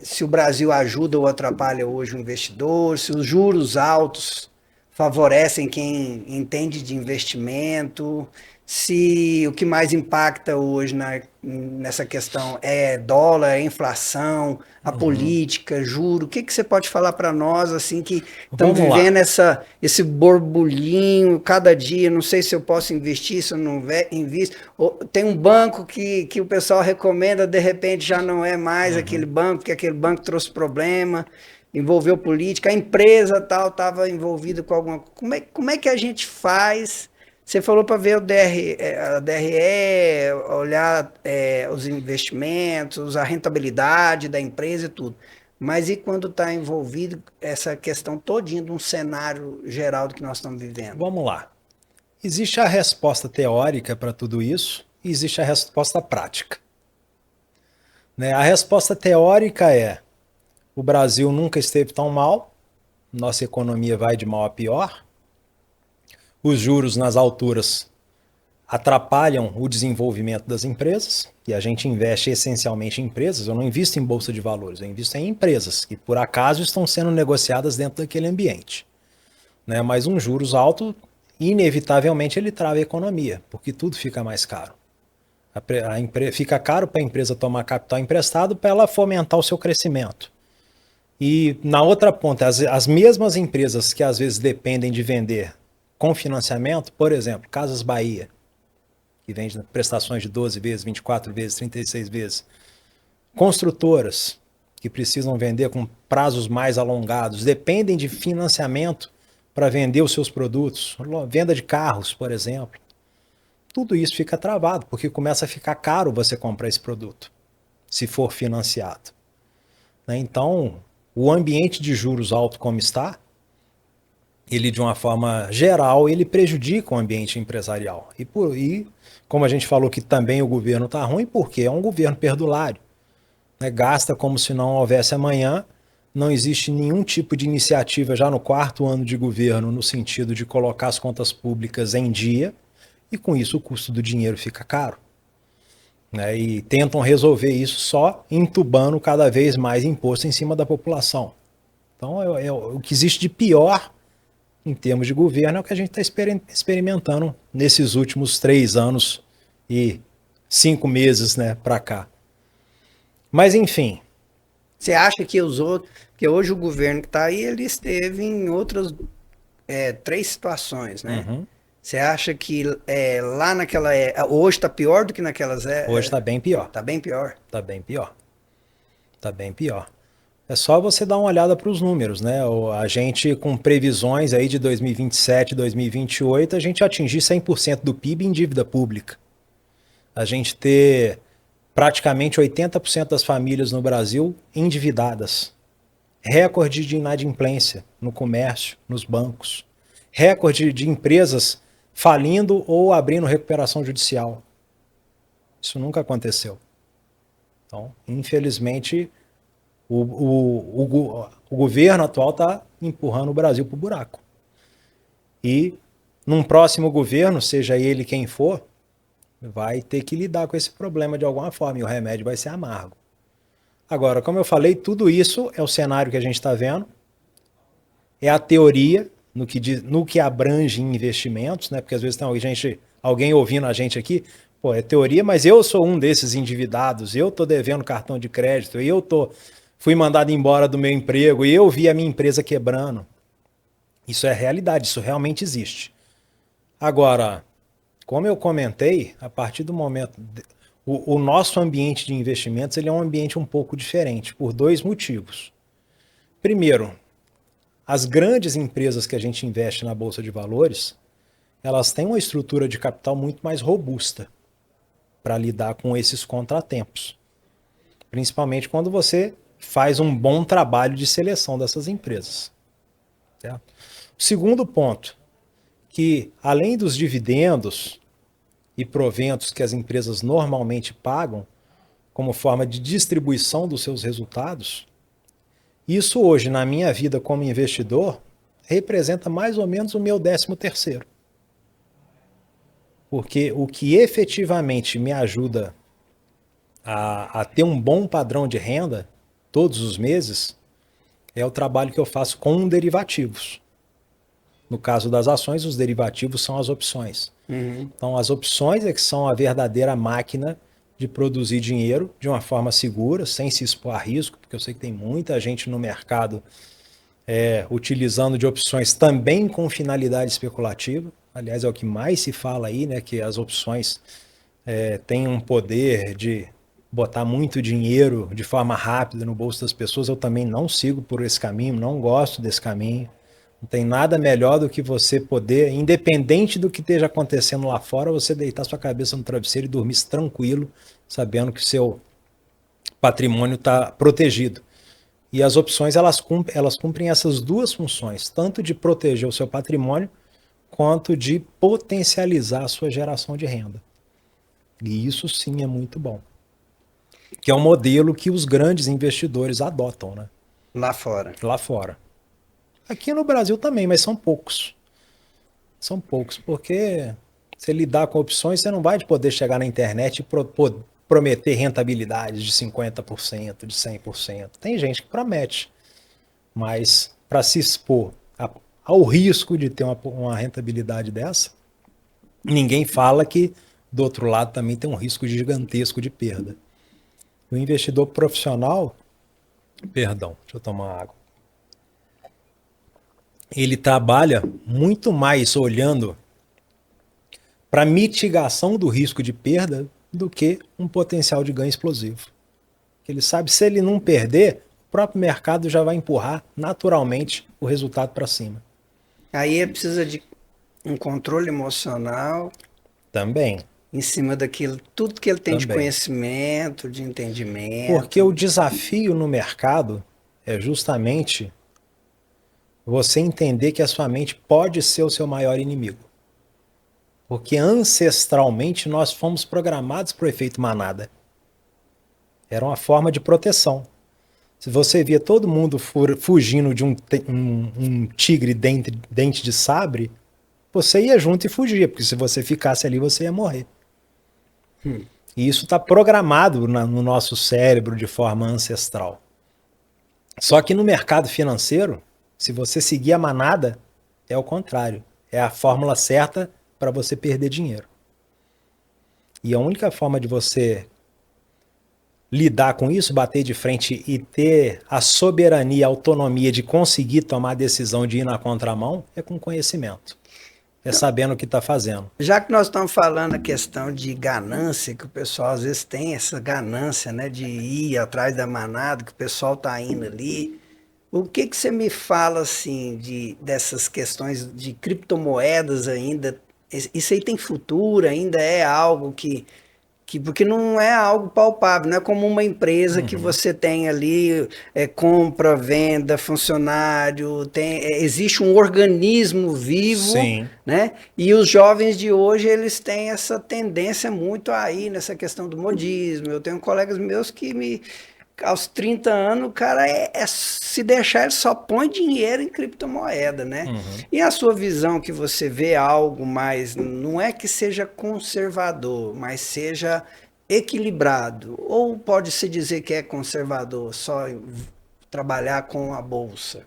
Se o Brasil ajuda ou atrapalha hoje o investidor, se os juros altos favorecem quem entende de investimento, se o que mais impacta hoje nessa questão é dólar, é inflação, a política, juro. O que você pode falar para nós, assim, que estamos vivendo esse borbulhinho cada dia, não sei se eu posso investir, se eu não invisto. Tem um banco que o pessoal recomenda, de repente já não é mais aquele banco, porque aquele banco trouxe problema, envolveu política, a empresa tal estava envolvida com alguma... Como é que a gente faz... Você falou para ver a DRE, olhar os investimentos, a rentabilidade da empresa e tudo. Mas e quando está envolvido essa questão todinha de um cenário geral do que nós estamos vivendo? Vamos lá. Existe a resposta teórica para tudo isso e existe a resposta prática. Né? A resposta teórica é: o Brasil nunca esteve tão mal, nossa economia vai de mal a pior, os juros nas alturas atrapalham o desenvolvimento das empresas, e a gente investe essencialmente em empresas. Eu não invisto em bolsa de valores, eu invisto em empresas que por acaso estão sendo negociadas dentro daquele ambiente. Né? Mas um juros alto, inevitavelmente, ele trava a economia, porque tudo fica mais caro. Fica caro para a empresa tomar capital emprestado para ela fomentar o seu crescimento. E na outra ponta, as mesmas empresas que às vezes dependem de vender com financiamento, por exemplo, Casas Bahia, que vende prestações de 12 vezes, 24 vezes, 36 vezes. Construtoras, que precisam vender com prazos mais alongados, dependem de financiamento para vender os seus produtos. Venda de carros, por exemplo. Tudo isso fica travado, porque começa a ficar caro você comprar esse produto, se for financiado. Então, o ambiente de juros alto como está, ele de uma forma geral, ele prejudica o ambiente empresarial. E como a gente falou que também o governo está ruim, porque é um governo perdulário. Gasta como se não houvesse amanhã, não existe nenhum tipo de iniciativa já no 4º ano de governo no sentido de colocar as contas públicas em dia, e com isso o custo do dinheiro fica caro. E tentam resolver isso só entubando cada vez mais imposto em cima da população. Então, o que existe de pior em termos de governo é o que a gente está experimentando nesses últimos 3 anos e 5 meses para cá. Mas, enfim. Você acha que os outros... Porque hoje o governo que está aí, ele esteve em outras 3 situações, né? Uhum. Você acha que lá naquela... hoje está pior do que naquelas... Hoje está bem pior. Está bem pior? Está bem pior. Está bem pior. É só você dar uma olhada para os números, né? A gente, com previsões aí de 2027, 2028, a gente atingir 100% do PIB em dívida pública. A gente ter praticamente 80% das famílias no Brasil endividadas. Recorde de inadimplência no comércio, nos bancos. Recorde de empresas falindo ou abrindo recuperação judicial. Isso nunca aconteceu. Então, infelizmente, o governo atual está empurrando o Brasil para o buraco. E num próximo governo, seja ele quem for, vai ter que lidar com esse problema de alguma forma, e o remédio vai ser amargo. Agora, como eu falei, tudo isso é o cenário que a gente está vendo, é a teoria no que abrange investimentos, né? Porque às vezes tem alguém ouvindo a gente aqui, pô, é teoria, mas eu sou um desses endividados, eu estou devendo cartão de crédito, fui mandado embora do meu emprego e eu vi a minha empresa quebrando. Isso é realidade, isso realmente existe. Agora, como eu comentei, a partir do momento... O nosso ambiente de investimentos ele é um ambiente um pouco diferente, por 2 motivos. Primeiro, as grandes empresas que a gente investe na Bolsa de Valores, elas têm uma estrutura de capital muito mais robusta para lidar com esses contratempos. Principalmente quando você faz um bom trabalho de seleção dessas empresas. Certo? O segundo ponto, que além dos dividendos e proventos que as empresas normalmente pagam como forma de distribuição dos seus resultados, isso hoje, na minha vida como investidor, representa mais ou menos o meu 13º. Porque o que efetivamente me ajuda a ter um bom padrão de renda todos os meses é o trabalho que eu faço com derivativos. No caso das ações, os derivativos são as opções. Uhum. Então, as opções é que são a verdadeira máquina de produzir dinheiro de uma forma segura, sem se expor a risco, porque eu sei que tem muita gente no mercado utilizando de opções também com finalidade especulativa. Aliás, é o que mais se fala aí, né, que as opções têm um poder de botar muito dinheiro de forma rápida no bolso das pessoas. Eu também não sigo por esse caminho, não gosto desse caminho. Não tem nada melhor do que você poder, independente do que esteja acontecendo lá fora, você deitar sua cabeça no travesseiro e dormir tranquilo, sabendo que o seu patrimônio está protegido. E as opções, elas cumprem essas 2 funções, tanto de proteger o seu patrimônio, quanto de potencializar a sua geração de renda. E isso sim é muito bom. Que é um modelo que os grandes investidores adotam, né? Lá fora. Lá fora. Aqui no Brasil também, mas são poucos. São poucos, porque você lidar com opções, você não vai poder chegar na internet e prometer rentabilidades de 50%, de 100%. Tem gente que promete, mas para se expor ao risco de ter uma rentabilidade dessa, ninguém fala que do outro lado também tem um risco gigantesco de perda. O investidor profissional, perdão, deixa eu tomar água. Ele trabalha muito mais olhando para mitigação do risco de perda do que um potencial de ganho explosivo. Ele sabe, se ele não perder, o próprio mercado já vai empurrar naturalmente o resultado para cima. Aí ele precisa de um controle emocional Também. em cima daquilo, tudo que ele tem de Também. conhecimento, de entendimento. Porque o desafio no mercado é justamente você entender que a sua mente pode ser o seu maior inimigo. Porque ancestralmente nós fomos programados para o efeito manada. Era uma forma de proteção. Se você via todo mundo fugindo de um tigre dente de sabre, você ia junto e fugia, porque se você ficasse ali, você ia morrer. E isso está programado no nosso cérebro de forma ancestral. Só que no mercado financeiro, se você seguir a manada, é o contrário. É a fórmula certa para você perder dinheiro. E a única forma de você lidar com isso, bater de frente e ter a soberania, a autonomia de conseguir tomar a decisão de ir na contramão, é com conhecimento. É sabendo o que está fazendo. Já que nós estamos falando a questão de ganância, que o pessoal às vezes tem essa ganância, né, de ir atrás da manada, que o pessoal está indo ali, o que você me fala assim dessas questões de criptomoedas ainda? Isso aí tem futuro, ainda é algo porque não é algo palpável, não é como uma empresa que você tem ali compra, venda, funcionário, existe um organismo vivo, Sim. né? E os jovens de hoje, eles têm essa tendência muito aí nessa questão do modismo. Eu tenho colegas meus que aos 30 anos, o cara se deixar, ele só põe dinheiro em criptomoeda, né? E a sua visão que você vê algo mais, não é que seja conservador, mas seja equilibrado, ou pode-se dizer que é conservador, só trabalhar com a bolsa?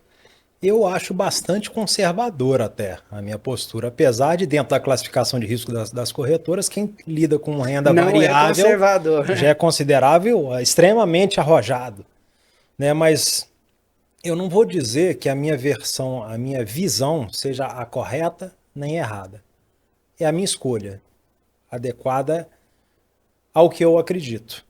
Eu acho bastante conservador até a minha postura, apesar de dentro da classificação de risco das corretoras, quem lida com renda Não variável é conservador. já é considerável, extremamente arrojado, né? Mas eu não vou dizer que a minha visão seja a correta nem errada. É a minha escolha, adequada ao que eu acredito,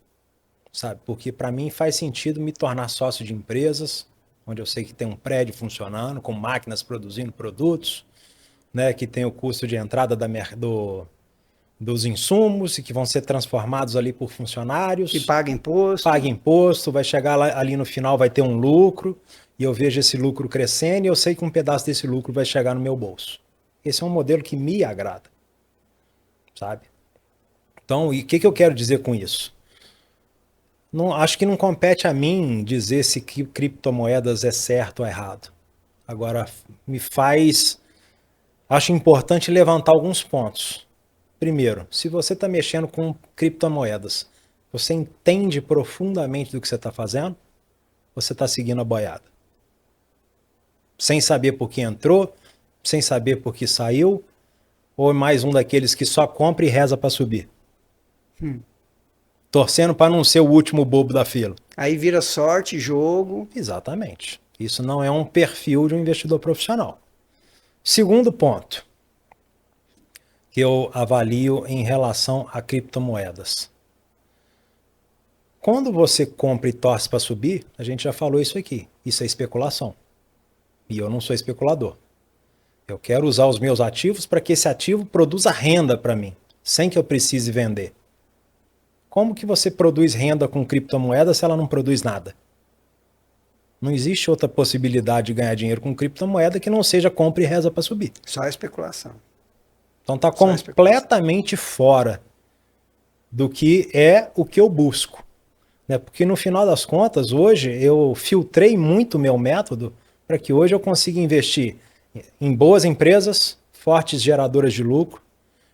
sabe? Porque para mim faz sentido me tornar sócio de empresas onde eu sei que tem um prédio funcionando, com máquinas produzindo produtos, né, que tem o custo de entrada dos insumos e que vão ser transformados ali por funcionários. Que paga imposto. Paga imposto, vai chegar ali no final, vai ter um lucro, e eu vejo esse lucro crescendo e eu sei que um pedaço desse lucro vai chegar no meu bolso. Esse é um modelo que me agrada, sabe? Então, e o que eu quero dizer com isso? Não, acho que não compete a mim dizer se criptomoedas é certo ou errado. Agora, acho importante levantar alguns pontos. Primeiro, se você está mexendo com criptomoedas, você entende profundamente do que você está fazendo? Ou você está seguindo a boiada? Sem saber por que entrou, sem saber por que saiu, ou mais um daqueles que só compra e reza para subir? Torcendo para não ser o último bobo da fila. Aí vira sorte, jogo. Exatamente. Isso não é um perfil de um investidor profissional. Segundo ponto que eu avalio em relação a criptomoedas. Quando você compra e torce para subir, a gente já falou isso aqui. Isso é especulação. E eu não sou especulador. Eu quero usar os meus ativos para que esse ativo produza renda para mim, sem que eu precise vender. Como que você produz renda com criptomoeda se ela não produz nada? Não existe outra possibilidade de ganhar dinheiro com criptomoeda que não seja compra e reza para subir. Só especulação. Então está completamente fora do que é o que eu busco. Né? Porque no final das contas, hoje eu filtrei muito o meu método para que hoje eu consiga investir em boas empresas, fortes geradoras de lucro,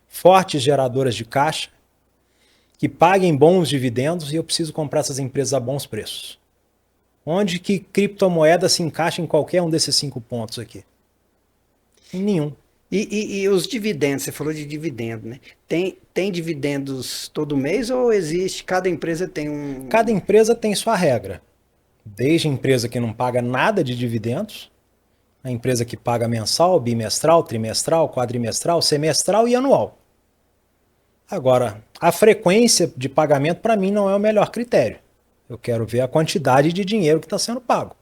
fortes geradoras de caixa, que paguem bons dividendos, e eu preciso comprar essas empresas a bons preços. Onde que criptomoeda se encaixa em qualquer um desses 5 pontos aqui? Em nenhum. E os dividendos, você falou de dividendo, né? Tem dividendos todo mês ou existe, cada empresa tem Cada um... empresa tem sua regra. Desde a empresa que não paga nada de dividendos, a empresa que paga mensal, bimestral, trimestral, quadrimestral, semestral e anual. Agora, a frequência de pagamento para mim não é o melhor critério. Eu quero ver a quantidade de dinheiro que está sendo pago.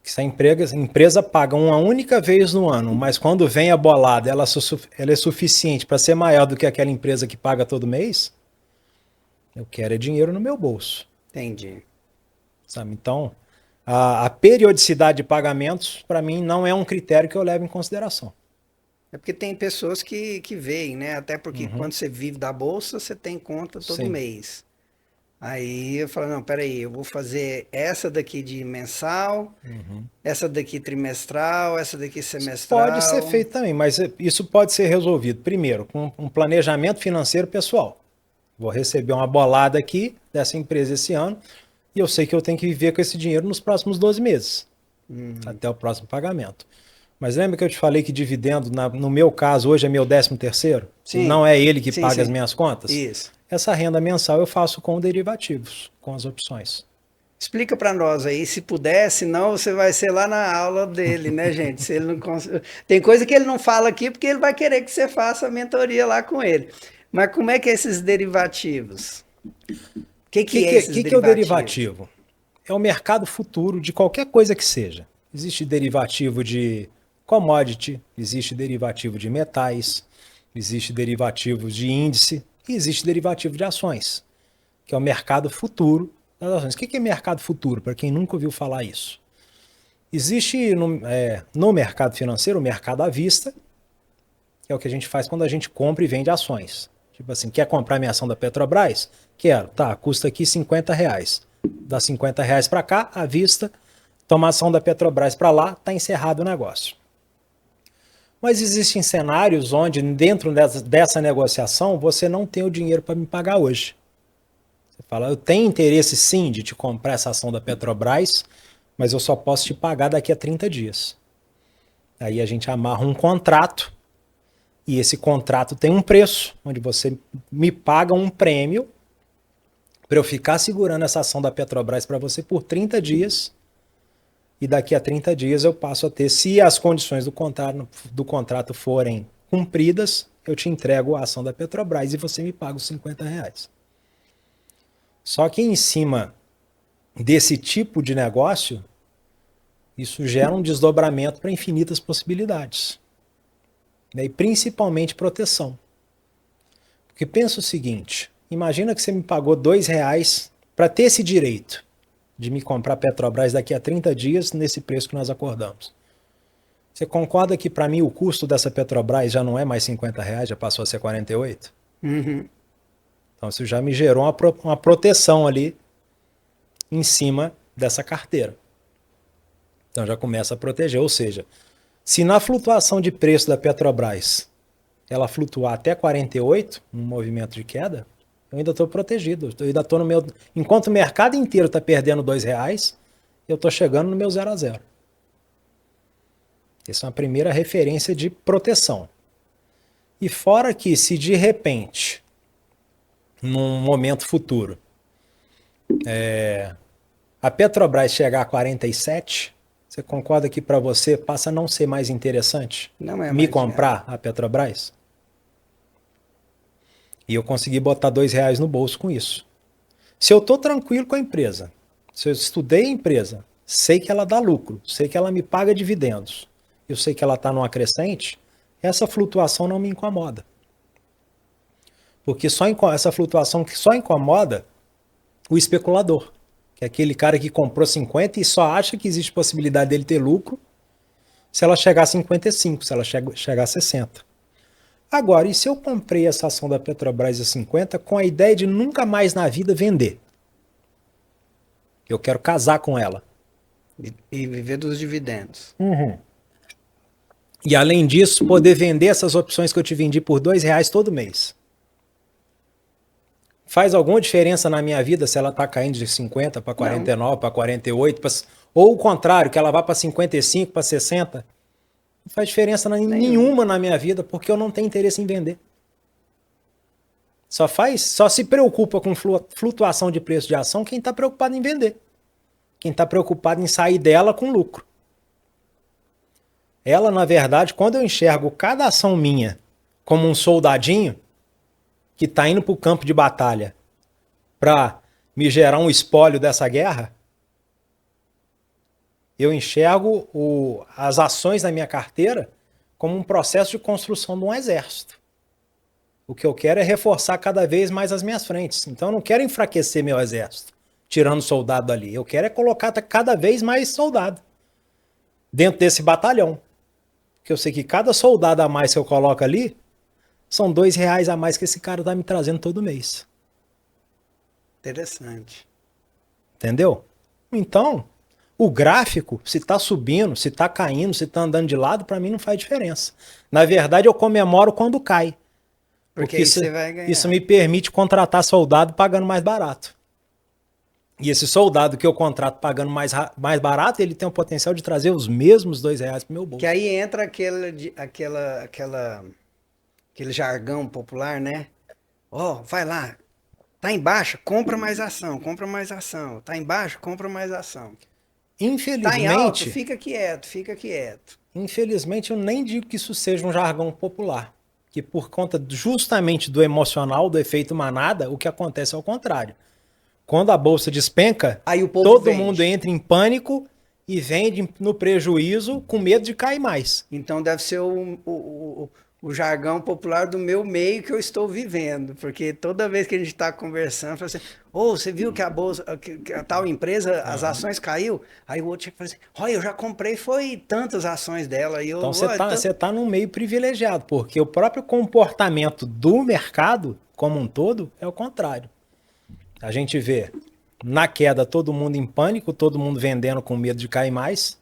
Se a empresa paga uma única vez no ano, mas quando vem a bolada ela é suficiente para ser maior do que aquela empresa que paga todo mês, eu quero é dinheiro no meu bolso. Entendi. Sabe? Então, a periodicidade de pagamentos, para mim, não é um critério que eu levo em consideração. É porque tem pessoas que veem, né? Até porque quando você vive da bolsa, você tem conta todo Sim. mês. Aí eu falo, não, peraí, eu vou fazer essa daqui de mensal, essa daqui trimestral, essa daqui Pode ser semestral. feito também, mas isso pode ser resolvido, primeiro, com um planejamento financeiro pessoal. Vou receber uma bolada aqui dessa empresa esse ano e eu sei que eu tenho que viver com esse dinheiro nos próximos 12 meses, até o próximo pagamento. Mas lembra que eu te falei que dividendo, no meu caso, hoje é meu 13º? E Sim, não é ele que sim, paga as sim. minhas contas? Isso. Essa renda mensal eu faço com derivativos, com as opções. Explica para nós aí, se puder, senão você vai ser lá na aula dele, né, gente? Se ele não tem coisa que ele não fala aqui porque ele vai querer que você faça a mentoria lá com ele. Mas como é que é esses derivativos? O que O que, que é que, esses que, que é o derivativos? derivativo? É o mercado futuro de qualquer coisa que seja. Existe derivativo de commodity, existe derivativo de metais, existe derivativo de índice e existe derivativo de ações, que é o mercado futuro das ações. O que é mercado futuro, para quem nunca ouviu falar isso? Existe no mercado financeiro o mercado à vista, que é o que a gente faz quando a gente compra e vende ações. Tipo assim, quer comprar minha ação da Petrobras? Quero. Tá, custa aqui R$ 50. Dá R$ 50 para cá, à vista, toma a ação da Petrobras para lá, tá encerrado o negócio. Mas existem cenários onde, dentro dessa negociação, você não tem o dinheiro para me pagar hoje. Você fala, eu tenho interesse sim de te comprar essa ação da Petrobras, mas eu só posso te pagar daqui a 30 dias. Aí a gente amarra um contrato, e esse contrato tem um preço, onde você me paga um prêmio para eu ficar segurando essa ação da Petrobras para você por 30 dias, e daqui a 30 dias eu passo a ter, se as condições do contrato forem cumpridas, eu te entrego a ação da Petrobras e você me paga os R$ 50. Só que em cima desse tipo de negócio, isso gera um desdobramento para infinitas possibilidades. E principalmente proteção. Porque pensa o seguinte, imagina que você me pagou R$ 2 para ter esse direito de me comprar Petrobras daqui a 30 dias nesse preço que nós acordamos. Você concorda que para mim o custo dessa Petrobras já não é mais R$ 50, já passou a ser 48? Uhum. Então isso já me gerou uma proteção ali em cima dessa carteira. Então já começa a proteger, ou seja, se na flutuação de preço da Petrobras ela flutuar até 48, um movimento de queda, eu ainda estou protegido. Eu ainda estou no meu. Enquanto o mercado inteiro está perdendo R$ 2, eu estou chegando no meu 0 a 0. Essa é uma primeira referência de proteção. E fora que, se de repente, num momento futuro, a Petrobras chegar a 47, você concorda que para você passa a não ser mais interessante Não é me mais comprar a Petrobras? E eu consegui botar R$ 2 no bolso com isso. Se eu estou tranquilo com a empresa, se eu estudei a empresa, sei que ela dá lucro, sei que ela me paga dividendos, eu sei que ela está numa crescente, essa flutuação não me incomoda. Porque essa flutuação que só incomoda o especulador, que é aquele cara que comprou 50 e só acha que existe possibilidade dele ter lucro se ela chegar a 55, se ela chegar a 60. Agora, e se eu comprei essa ação da Petrobras a 50 com a ideia de nunca mais na vida vender? Eu quero casar com ela. E viver dos dividendos. E além disso, poder vender essas opções que eu te vendi por R$ 2 todo mês. Faz alguma diferença na minha vida se ela está caindo de 50 para 49, para 48, ou o contrário, que ela vá para 55, para 60? Não faz diferença nenhuma na minha vida, porque eu não tenho interesse em vender. Só se preocupa com flutuação de preço de ação quem está preocupado em vender. Quem está preocupado em sair dela com lucro. Ela, na verdade, quando eu enxergo cada ação minha como um soldadinho que está indo para o campo de batalha para me gerar um espólio dessa guerra, eu enxergo as ações na minha carteira como um processo de construção de um exército. O que eu quero é reforçar cada vez mais as minhas frentes. Então eu não quero enfraquecer meu exército, tirando soldado dali. Eu quero é colocar cada vez mais soldado dentro desse batalhão. Porque eu sei que cada soldado a mais que eu coloco ali são R$2 a mais que esse cara tá me trazendo todo mês. Interessante. Entendeu? Então, o gráfico, se tá subindo, se tá caindo, se tá andando de lado, para mim não faz diferença. Na verdade, eu comemoro quando cai. Porque isso, você vai ganhar. Isso me permite contratar soldado pagando mais barato. E esse soldado que eu contrato pagando mais barato, ele tem o potencial de trazer os mesmos R$2 pro meu bolso. Que aí entra aquele jargão popular, né? Ó, vai lá, tá embaixo, compra mais ação, compra mais ação. Tá embaixo, compra mais ação. Infelizmente... Tá em alto, fica quieto, fica quieto. Infelizmente, eu nem digo que isso seja um jargão popular. Que por conta justamente do emocional, do efeito manada, o que acontece é o contrário. Quando a bolsa despenca, aí o povo todo mundo entra em pânico e vende no prejuízo com medo de cair mais. Então deve ser o jargão popular do meu meio que eu estou vivendo. Porque toda vez que a gente está conversando, fala assim, você viu que a bolsa, que a tal empresa, as ações caiu? Aí o outro fala assim, olha, eu já comprei, foi tantas ações dela. E então você tá num meio privilegiado, porque o próprio comportamento do mercado como um todo é o contrário. A gente vê na queda todo mundo em pânico, todo mundo vendendo com medo de cair mais.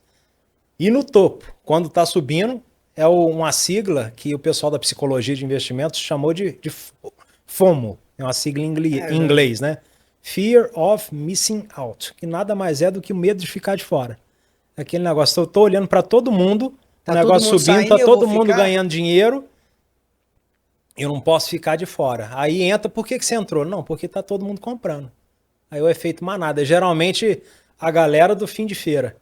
E no topo, quando está subindo, é uma sigla que o pessoal da psicologia de investimentos chamou de FOMO. É uma sigla em inglês, né? Fear of Missing Out, que nada mais é do que o medo de ficar de fora. Aquele negócio, eu tô olhando para todo mundo, o negócio subindo, tá todo mundo ganhando dinheiro, eu não posso ficar de fora. Aí entra, por que você entrou? Não, porque tá todo mundo comprando. Aí o efeito manada. Geralmente a galera do fim de feira,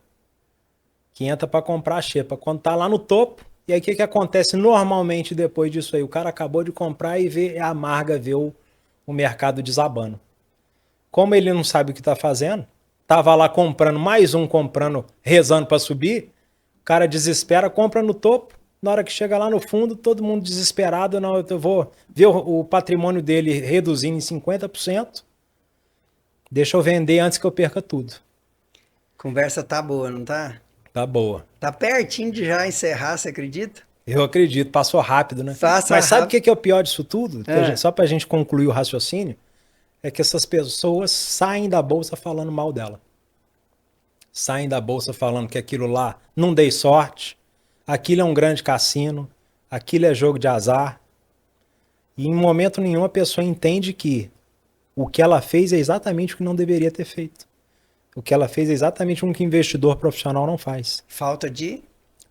que entra para comprar a xepa, quando tá lá no topo, e aí o que acontece normalmente depois disso aí? O cara acabou de comprar e amarga ver o mercado desabando. Como ele não sabe o que tá fazendo, tava lá comprando, mais um comprando, rezando para subir, o cara desespera, compra no topo, na hora que chega lá no fundo, todo mundo desesperado, não, eu vou ver o patrimônio dele reduzindo em 50%, deixa eu vender antes que eu perca tudo. Conversa tá boa, não tá? Tá boa. Tá pertinho de já encerrar, você acredita? Eu acredito, passou rápido, né? Mas sabe o que é o pior disso tudo? Só pra gente concluir o raciocínio, é que essas pessoas saem da bolsa falando mal dela. Saem da bolsa falando que aquilo lá não dei sorte, aquilo é um grande cassino, aquilo é jogo de azar. E em momento nenhum a pessoa entende que o que ela fez é exatamente o que não deveria ter feito. O que ela fez é exatamente o que investidor profissional não faz. Falta de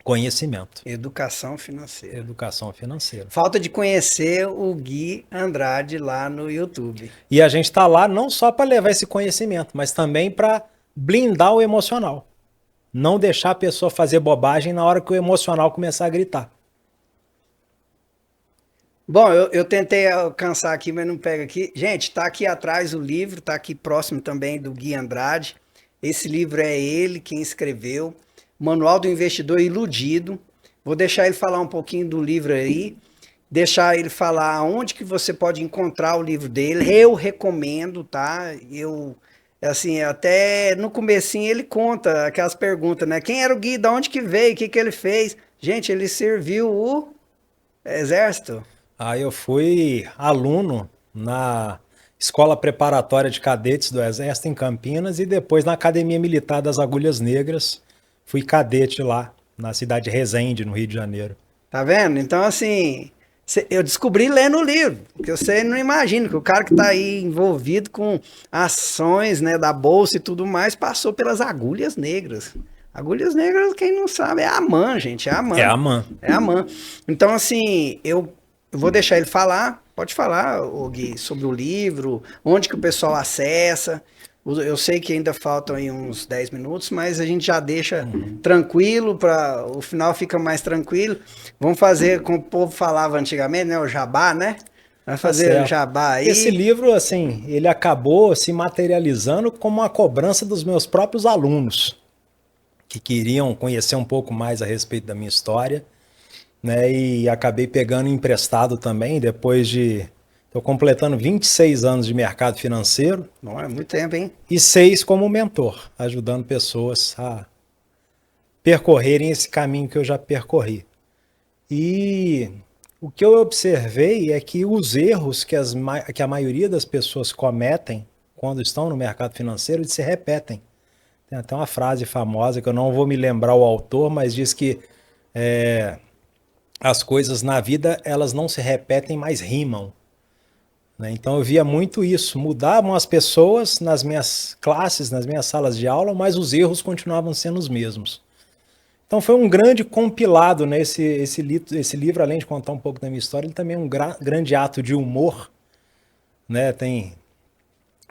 conhecimento. Educação financeira. Educação financeira. Falta de conhecer o Gui Andrade lá no YouTube. E a gente está lá não só para levar esse conhecimento, mas também para blindar o emocional. Não deixar a pessoa fazer bobagem na hora que o emocional começar a gritar. Bom, eu tentei alcançar aqui, mas não pega aqui. Gente, tá aqui atrás o livro, tá aqui próximo também do Gui Andrade. Esse livro é ele quem escreveu. Manual do Investidor Iludido. Vou deixar ele falar um pouquinho do livro aí. Deixar ele falar aonde que você pode encontrar o livro dele. Eu recomendo, tá? Assim, até no comecinho ele conta aquelas perguntas, né? Quem era o Gui? Da onde que veio? O que que ele fez? Gente, ele serviu o exército. Eu fui aluno na Escola Preparatória de Cadetes do Exército em Campinas e depois na Academia Militar das Agulhas Negras. Fui cadete lá, na cidade de Resende, no Rio de Janeiro. Tá vendo? Então, assim, eu descobri lendo o livro, porque você não imagina que o cara que tá aí envolvido com ações, né, da bolsa e tudo mais, passou pelas agulhas negras. Agulhas Negras, quem não sabe, é a AMAN, gente, é a AMAN. É a AMAN. É a AMAN. Então, assim, eu vou deixar ele falar. Pode falar, ô Gui, sobre o livro, onde que o pessoal acessa. Eu sei que ainda faltam aí uns 10 minutos, mas a gente já deixa tranquilo, para o final fica mais tranquilo. Vamos fazer como o povo falava antigamente, né? O jabá, né? Vai fazer o jabá aí. Esse livro, assim, ele acabou se materializando como uma cobrança dos meus próprios alunos, que queriam conhecer um pouco mais a respeito da minha história, né? E acabei pegando emprestado também, depois de... Estou completando 26 anos de mercado financeiro. Não é muito tempo, hein? E 6 como mentor, ajudando pessoas a percorrerem esse caminho que eu já percorri. E o que eu observei é que os erros que a maioria das pessoas cometem quando estão no mercado financeiro, eles se repetem. Tem até uma frase famosa que eu não vou me lembrar o autor, mas diz que as coisas na vida elas não se repetem, mas rimam. Então eu via muito isso, mudavam as pessoas nas minhas classes, nas minhas salas de aula, mas os erros continuavam sendo os mesmos. Então foi um grande compilado, né? Esse livro, além de contar um pouco da minha história, ele também é um grande ato de humor, né? Tem,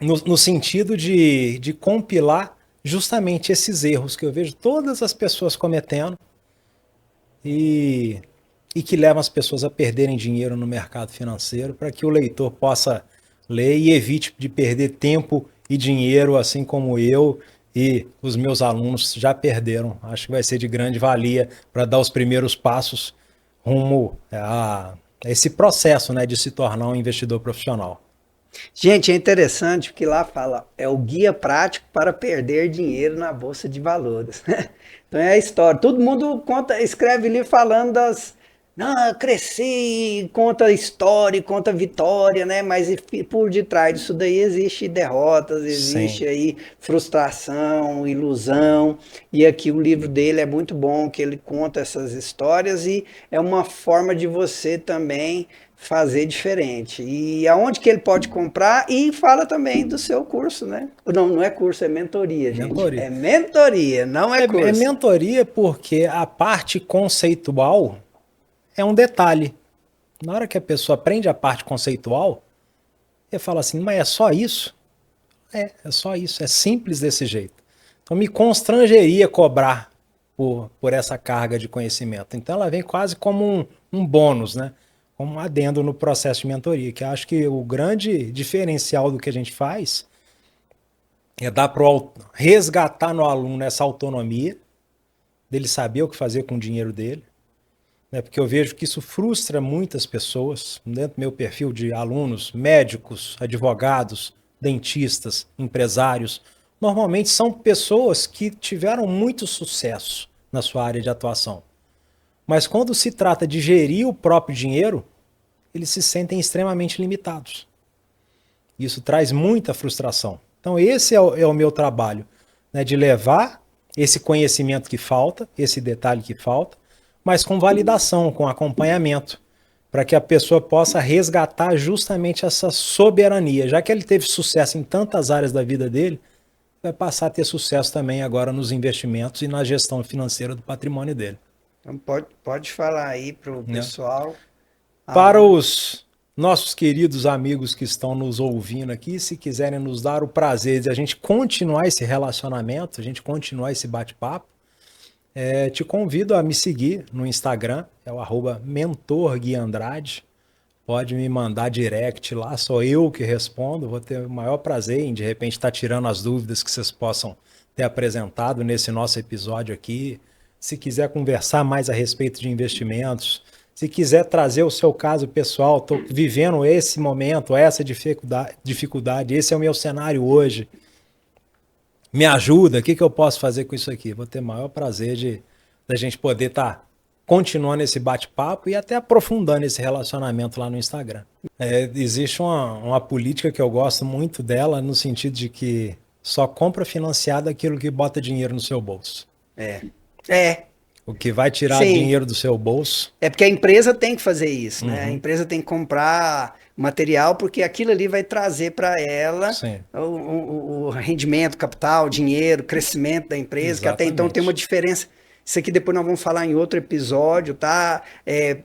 no sentido de compilar justamente esses erros que eu vejo todas as pessoas cometendo e que levam as pessoas a perderem dinheiro no mercado financeiro, para que o leitor possa ler e evite de perder tempo e dinheiro, assim como eu e os meus alunos já perderam. Acho que vai ser de grande valia para dar os primeiros passos rumo a esse processo, né, de se tornar um investidor profissional. Gente, é interessante porque lá fala, é o guia prático para perder dinheiro na Bolsa de Valores. Então é a história. Todo mundo conta, escreve livro falando das... Não, eu cresci, conta história, conta vitória, né? Mas por detrás disso daí existe derrotas, existe aí frustração, ilusão. E aqui o livro dele é muito bom, que ele conta essas histórias e é uma forma de você também fazer diferente. E aonde que ele pode comprar? E fala também do seu curso, né? Não, não é curso, é mentoria, gente. Mentoria. É mentoria, não é curso. É mentoria porque a parte conceitual é um detalhe. Na hora que a pessoa aprende a parte conceitual, ele fala assim, mas é só isso? É só isso, é simples desse jeito. Então me constrangeria cobrar por essa carga de conhecimento. Então ela vem quase como um bônus, né? Como um adendo no processo de mentoria, que eu acho que o grande diferencial do que a gente faz é dar para resgatar no aluno essa autonomia, dele saber o que fazer com o dinheiro dele, né? Porque eu vejo que isso frustra muitas pessoas, dentro do meu perfil de alunos, médicos, advogados, dentistas, empresários. Normalmente são pessoas que tiveram muito sucesso na sua área de atuação. Mas quando se trata de gerir o próprio dinheiro, eles se sentem extremamente limitados. Isso traz muita frustração. Então esse é o meu trabalho, né? De levar esse conhecimento que falta, esse detalhe que falta, mas com validação, com acompanhamento, para que a pessoa possa resgatar justamente essa soberania. Já que ele teve sucesso em tantas áreas da vida dele, vai passar a ter sucesso também agora nos investimentos e na gestão financeira do patrimônio dele. Então pode falar aí para o pessoal. Para os nossos queridos amigos que estão nos ouvindo aqui, se quiserem nos dar o prazer de a gente continuar esse relacionamento, a gente continuar esse bate-papo, te convido a me seguir no Instagram, é o @mentorguiandrade. Pode me mandar direct lá, sou eu que respondo, vou ter o maior prazer em de repente estar tirando as dúvidas que vocês possam ter apresentado nesse nosso episódio aqui. Se quiser conversar mais a respeito de investimentos, se quiser trazer o seu caso pessoal, estou vivendo esse momento, essa dificuldade, esse é o meu cenário hoje. Me ajuda, o que eu posso fazer com isso aqui? Vou ter o maior prazer da gente poder estar continuando esse bate-papo e até aprofundando esse relacionamento lá no Instagram. Existe uma política que eu gosto muito dela, no sentido de que só compra financiado aquilo que bota dinheiro no seu bolso. O que vai tirar dinheiro do seu bolso. É porque a empresa tem que fazer isso, né? A empresa tem que comprar material, porque aquilo ali vai trazer para ela Sim, o rendimento, capital, dinheiro, crescimento da empresa, que até então tem uma exatamente. diferença. Isso aqui depois nós vamos falar em outro episódio, tá?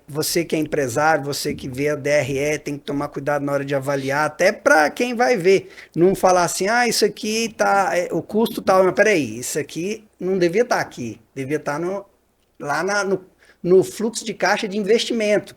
Você que é empresário, você que vê a DRE, tem que tomar cuidado na hora de avaliar, até para quem vai ver. Não falar assim, isso aqui tá, o custo tal, mas peraí, isso aqui não devia estar aqui, devia estar no fluxo de caixa de investimento,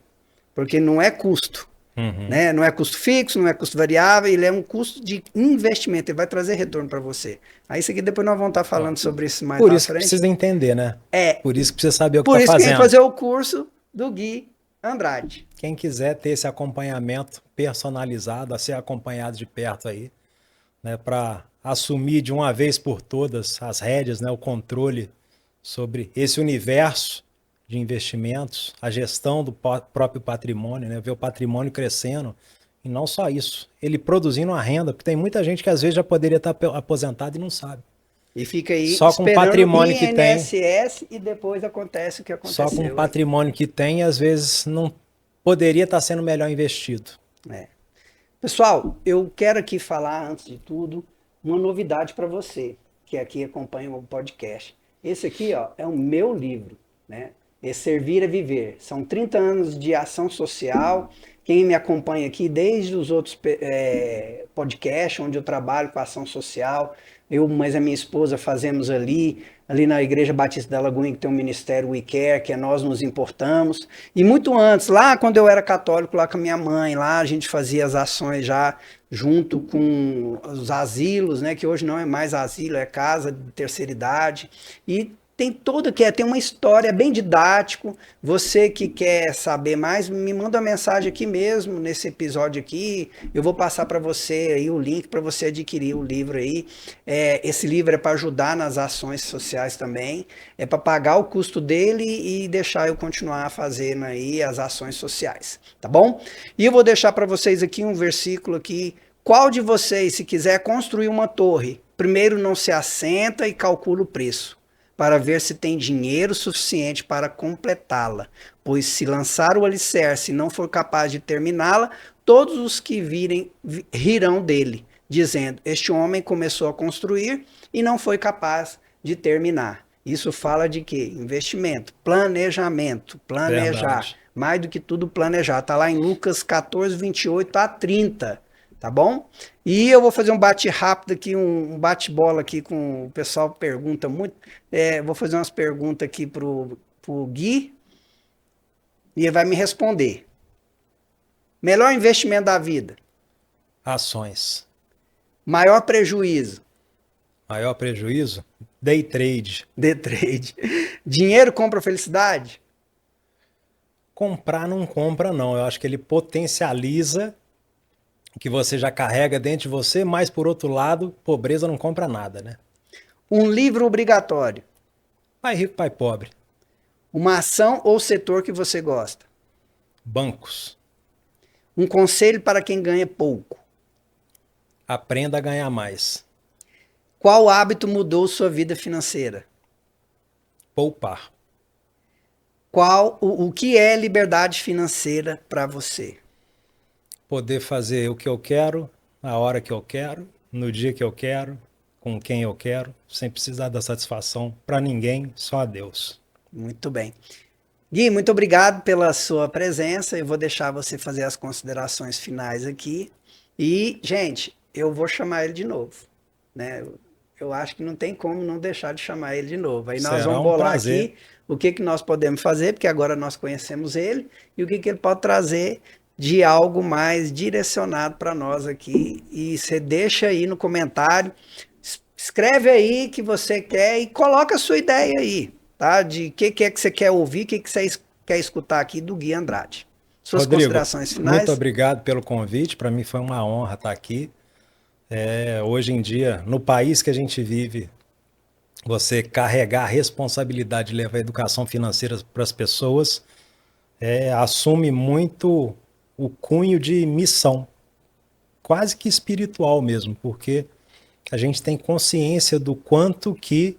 porque não é custo. Uhum. Né? Não é custo fixo, não é custo variável, ele é um custo de investimento, ele vai trazer retorno para você. Aí isso aqui depois nós vamos estar Ó, falando sobre isso mais por à isso que frente. precisa entender, né? É, Por isso que precisa saber o que por está isso que tem que fazendo. fazer o curso do Gui Andrade. Quem quiser ter esse acompanhamento personalizado, a ser acompanhado de perto aí, né, para assumir de uma vez por todas as rédeas, né, o controle sobre esse universo de investimentos, a gestão do próprio patrimônio, né, ver o patrimônio crescendo, e não só isso, ele produzindo uma renda, porque tem muita gente que às vezes já poderia estar aposentado e não sabe. E fica aí Só com o esperando o patrimônio que tem, INSS e depois acontece o que só com o aconteceu aí. patrimônio que tem, às vezes não poderia estar sendo melhor investido. É. Pessoal, eu quero aqui falar, antes de tudo, uma novidade para você, que aqui acompanha o podcast. Esse aqui, ó, é o meu livro, né? Esse Servir é Viver. São 30 anos de ação social. Quem me acompanha aqui desde os outros podcasts, onde eu trabalho com ação social, eu, mas a minha esposa fazemos ali na Igreja Batista da Lagoinha, que tem um ministério We Care, que é Nós Nos Importamos. E muito antes, lá quando eu era católico, lá com a minha mãe, lá a gente fazia as ações já junto com os asilos, né, que hoje não é mais asilo, é casa de terceira idade. E tem uma história bem didático. Você que quer saber mais, me manda uma mensagem aqui mesmo, nesse episódio aqui. Eu vou passar para você aí o link para você adquirir o livro aí. Esse livro é para ajudar nas ações sociais também. É para pagar o custo dele e deixar eu continuar fazendo aí as ações sociais, tá bom? E eu vou deixar para vocês aqui um versículo aqui. Qual de vocês, se quiser construir uma torre, primeiro não se assenta e calcula o preço, para ver se tem dinheiro suficiente para completá-la, pois se lançar o alicerce e não for capaz de terminá-la, todos os que virem rirão dele, dizendo: este homem começou a construir e não foi capaz de terminar. Isso fala de quê? Investimento, planejamento, planejar. Verdade. Mais do que tudo planejar. Está lá em Lucas 14, 28 a 30. Tá bom? E eu vou fazer um bate rápido aqui, um bate-bola aqui com o pessoal que pergunta muito. Vou fazer umas perguntas aqui pro Gui e ele vai me responder. Melhor investimento da vida? Ações. Maior prejuízo? Maior prejuízo? Day trade. Day trade. Dinheiro compra felicidade? Comprar não compra, não. Eu acho que ele potencializa o que você já carrega dentro de você, mas por outro lado, pobreza não compra nada, né? Um livro obrigatório? Pai rico, pai pobre. Uma ação ou setor que você gosta? Bancos. Um conselho para quem ganha pouco? Aprenda a ganhar mais. Qual hábito mudou sua vida financeira? Poupar. O que é liberdade financeira para você? Poder fazer o que eu quero, a hora que eu quero, no dia que eu quero, com quem eu quero, sem precisar dar satisfação para ninguém, só a Deus. Muito bem. Gui, muito obrigado pela sua presença. Eu vou deixar você fazer as considerações finais aqui. E, gente, eu vou chamar ele de novo, né? Eu acho que não tem como não deixar de chamar ele de novo. Aí nós Será vamos um bolar prazer. aqui o que nós podemos fazer, porque agora nós conhecemos ele, e o que ele pode trazer de algo mais direcionado para nós aqui. E você deixa aí no comentário, escreve aí que você quer e coloca a sua ideia aí, tá? De que é que você quer ouvir, o que você quer escutar aqui do Gui Andrade. Suas Rodrigo, considerações finais? muito obrigado pelo convite. Para mim foi uma honra estar aqui. Hoje em dia, no país que a gente vive, você carregar a responsabilidade de levar a educação financeira para as pessoas assume muito o cunho de missão, quase que espiritual mesmo, porque a gente tem consciência do quanto que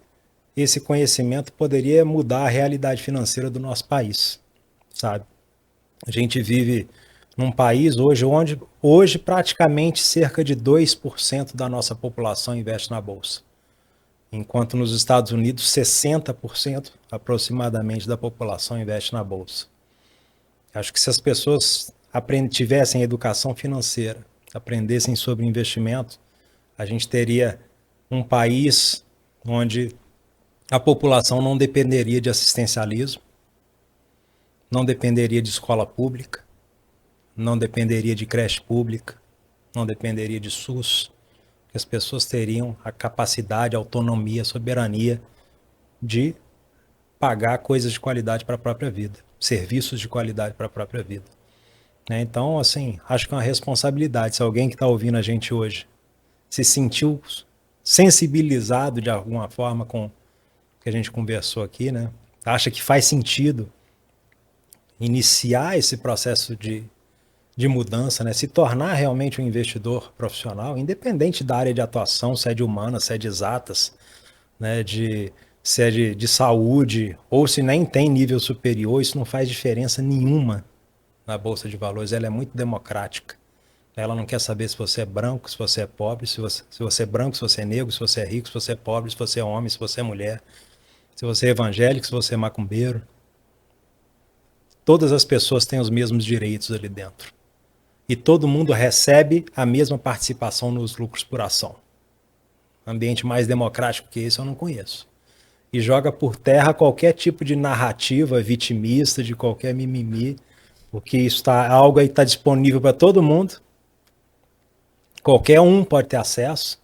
esse conhecimento poderia mudar a realidade financeira do nosso país, sabe? A gente vive num país hoje praticamente cerca de 2% da nossa população investe na Bolsa. Enquanto nos Estados Unidos 60% aproximadamente da população investe na Bolsa. Acho que se as pessoas tivessem educação financeira, aprendessem sobre investimento, a gente teria um país onde a população não dependeria de assistencialismo, não dependeria de escola pública, não dependeria de creche pública, não dependeria de SUS. As pessoas teriam a capacidade, a autonomia, a soberania de pagar coisas de qualidade para a própria vida, serviços de qualidade para a própria vida. Então, assim, acho que é uma responsabilidade. Se alguém que está ouvindo a gente hoje se sentiu sensibilizado de alguma forma com o que a gente conversou aqui, né? Acha que faz sentido iniciar esse processo de mudança, né? Se tornar realmente um investidor profissional, independente da área de atuação, se é de humanas, se é de exatas, né? Se é de saúde, ou se nem tem nível superior, isso não faz diferença nenhuma na Bolsa de Valores. Ela é muito democrática. Ela não quer saber se você é branco, se você é pobre, se você é branco, se você é negro, se você é rico, se você é pobre, se você é homem, se você é mulher, se você é evangélico, se você é macumbeiro. Todas as pessoas têm os mesmos direitos ali dentro. E todo mundo recebe a mesma participação nos lucros por ação. Ambiente mais democrático que esse eu não conheço. E joga por terra qualquer tipo de narrativa vitimista, de qualquer mimimi, porque algo aí está disponível para todo mundo. Qualquer um pode ter acesso.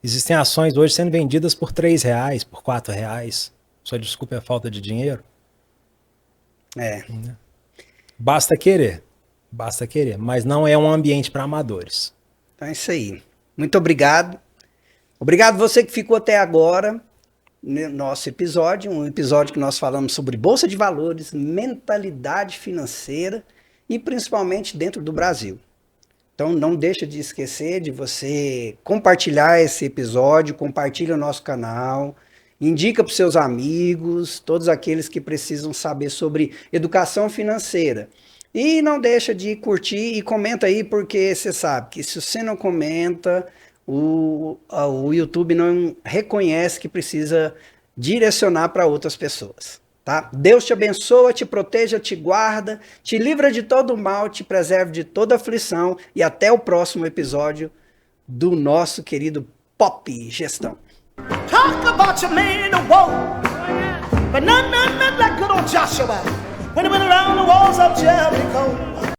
Existem ações hoje sendo vendidas por R$3, por R$4. Sua desculpa é falta de dinheiro? Basta querer, mas não é um ambiente para amadores. Então é isso aí. Muito obrigado. Obrigado você que ficou até agora no nosso episódio, um episódio que nós falamos sobre Bolsa de Valores, mentalidade financeira e principalmente dentro do Brasil. Então não deixa de esquecer de você compartilhar esse episódio, compartilha o nosso canal, indica para os seus amigos, todos aqueles que precisam saber sobre educação financeira. E não deixa de curtir e comenta aí, porque você sabe que se você não comenta, o YouTube não reconhece que precisa direcionar para outras pessoas. Tá? Deus te abençoa, te proteja, te guarda, te livra de todo mal, te preserve de toda aflição e até o próximo episódio do nosso querido Pop Gestão. Talk about your man in the war, but not like good old Joshua when he went around the walls of Jericho.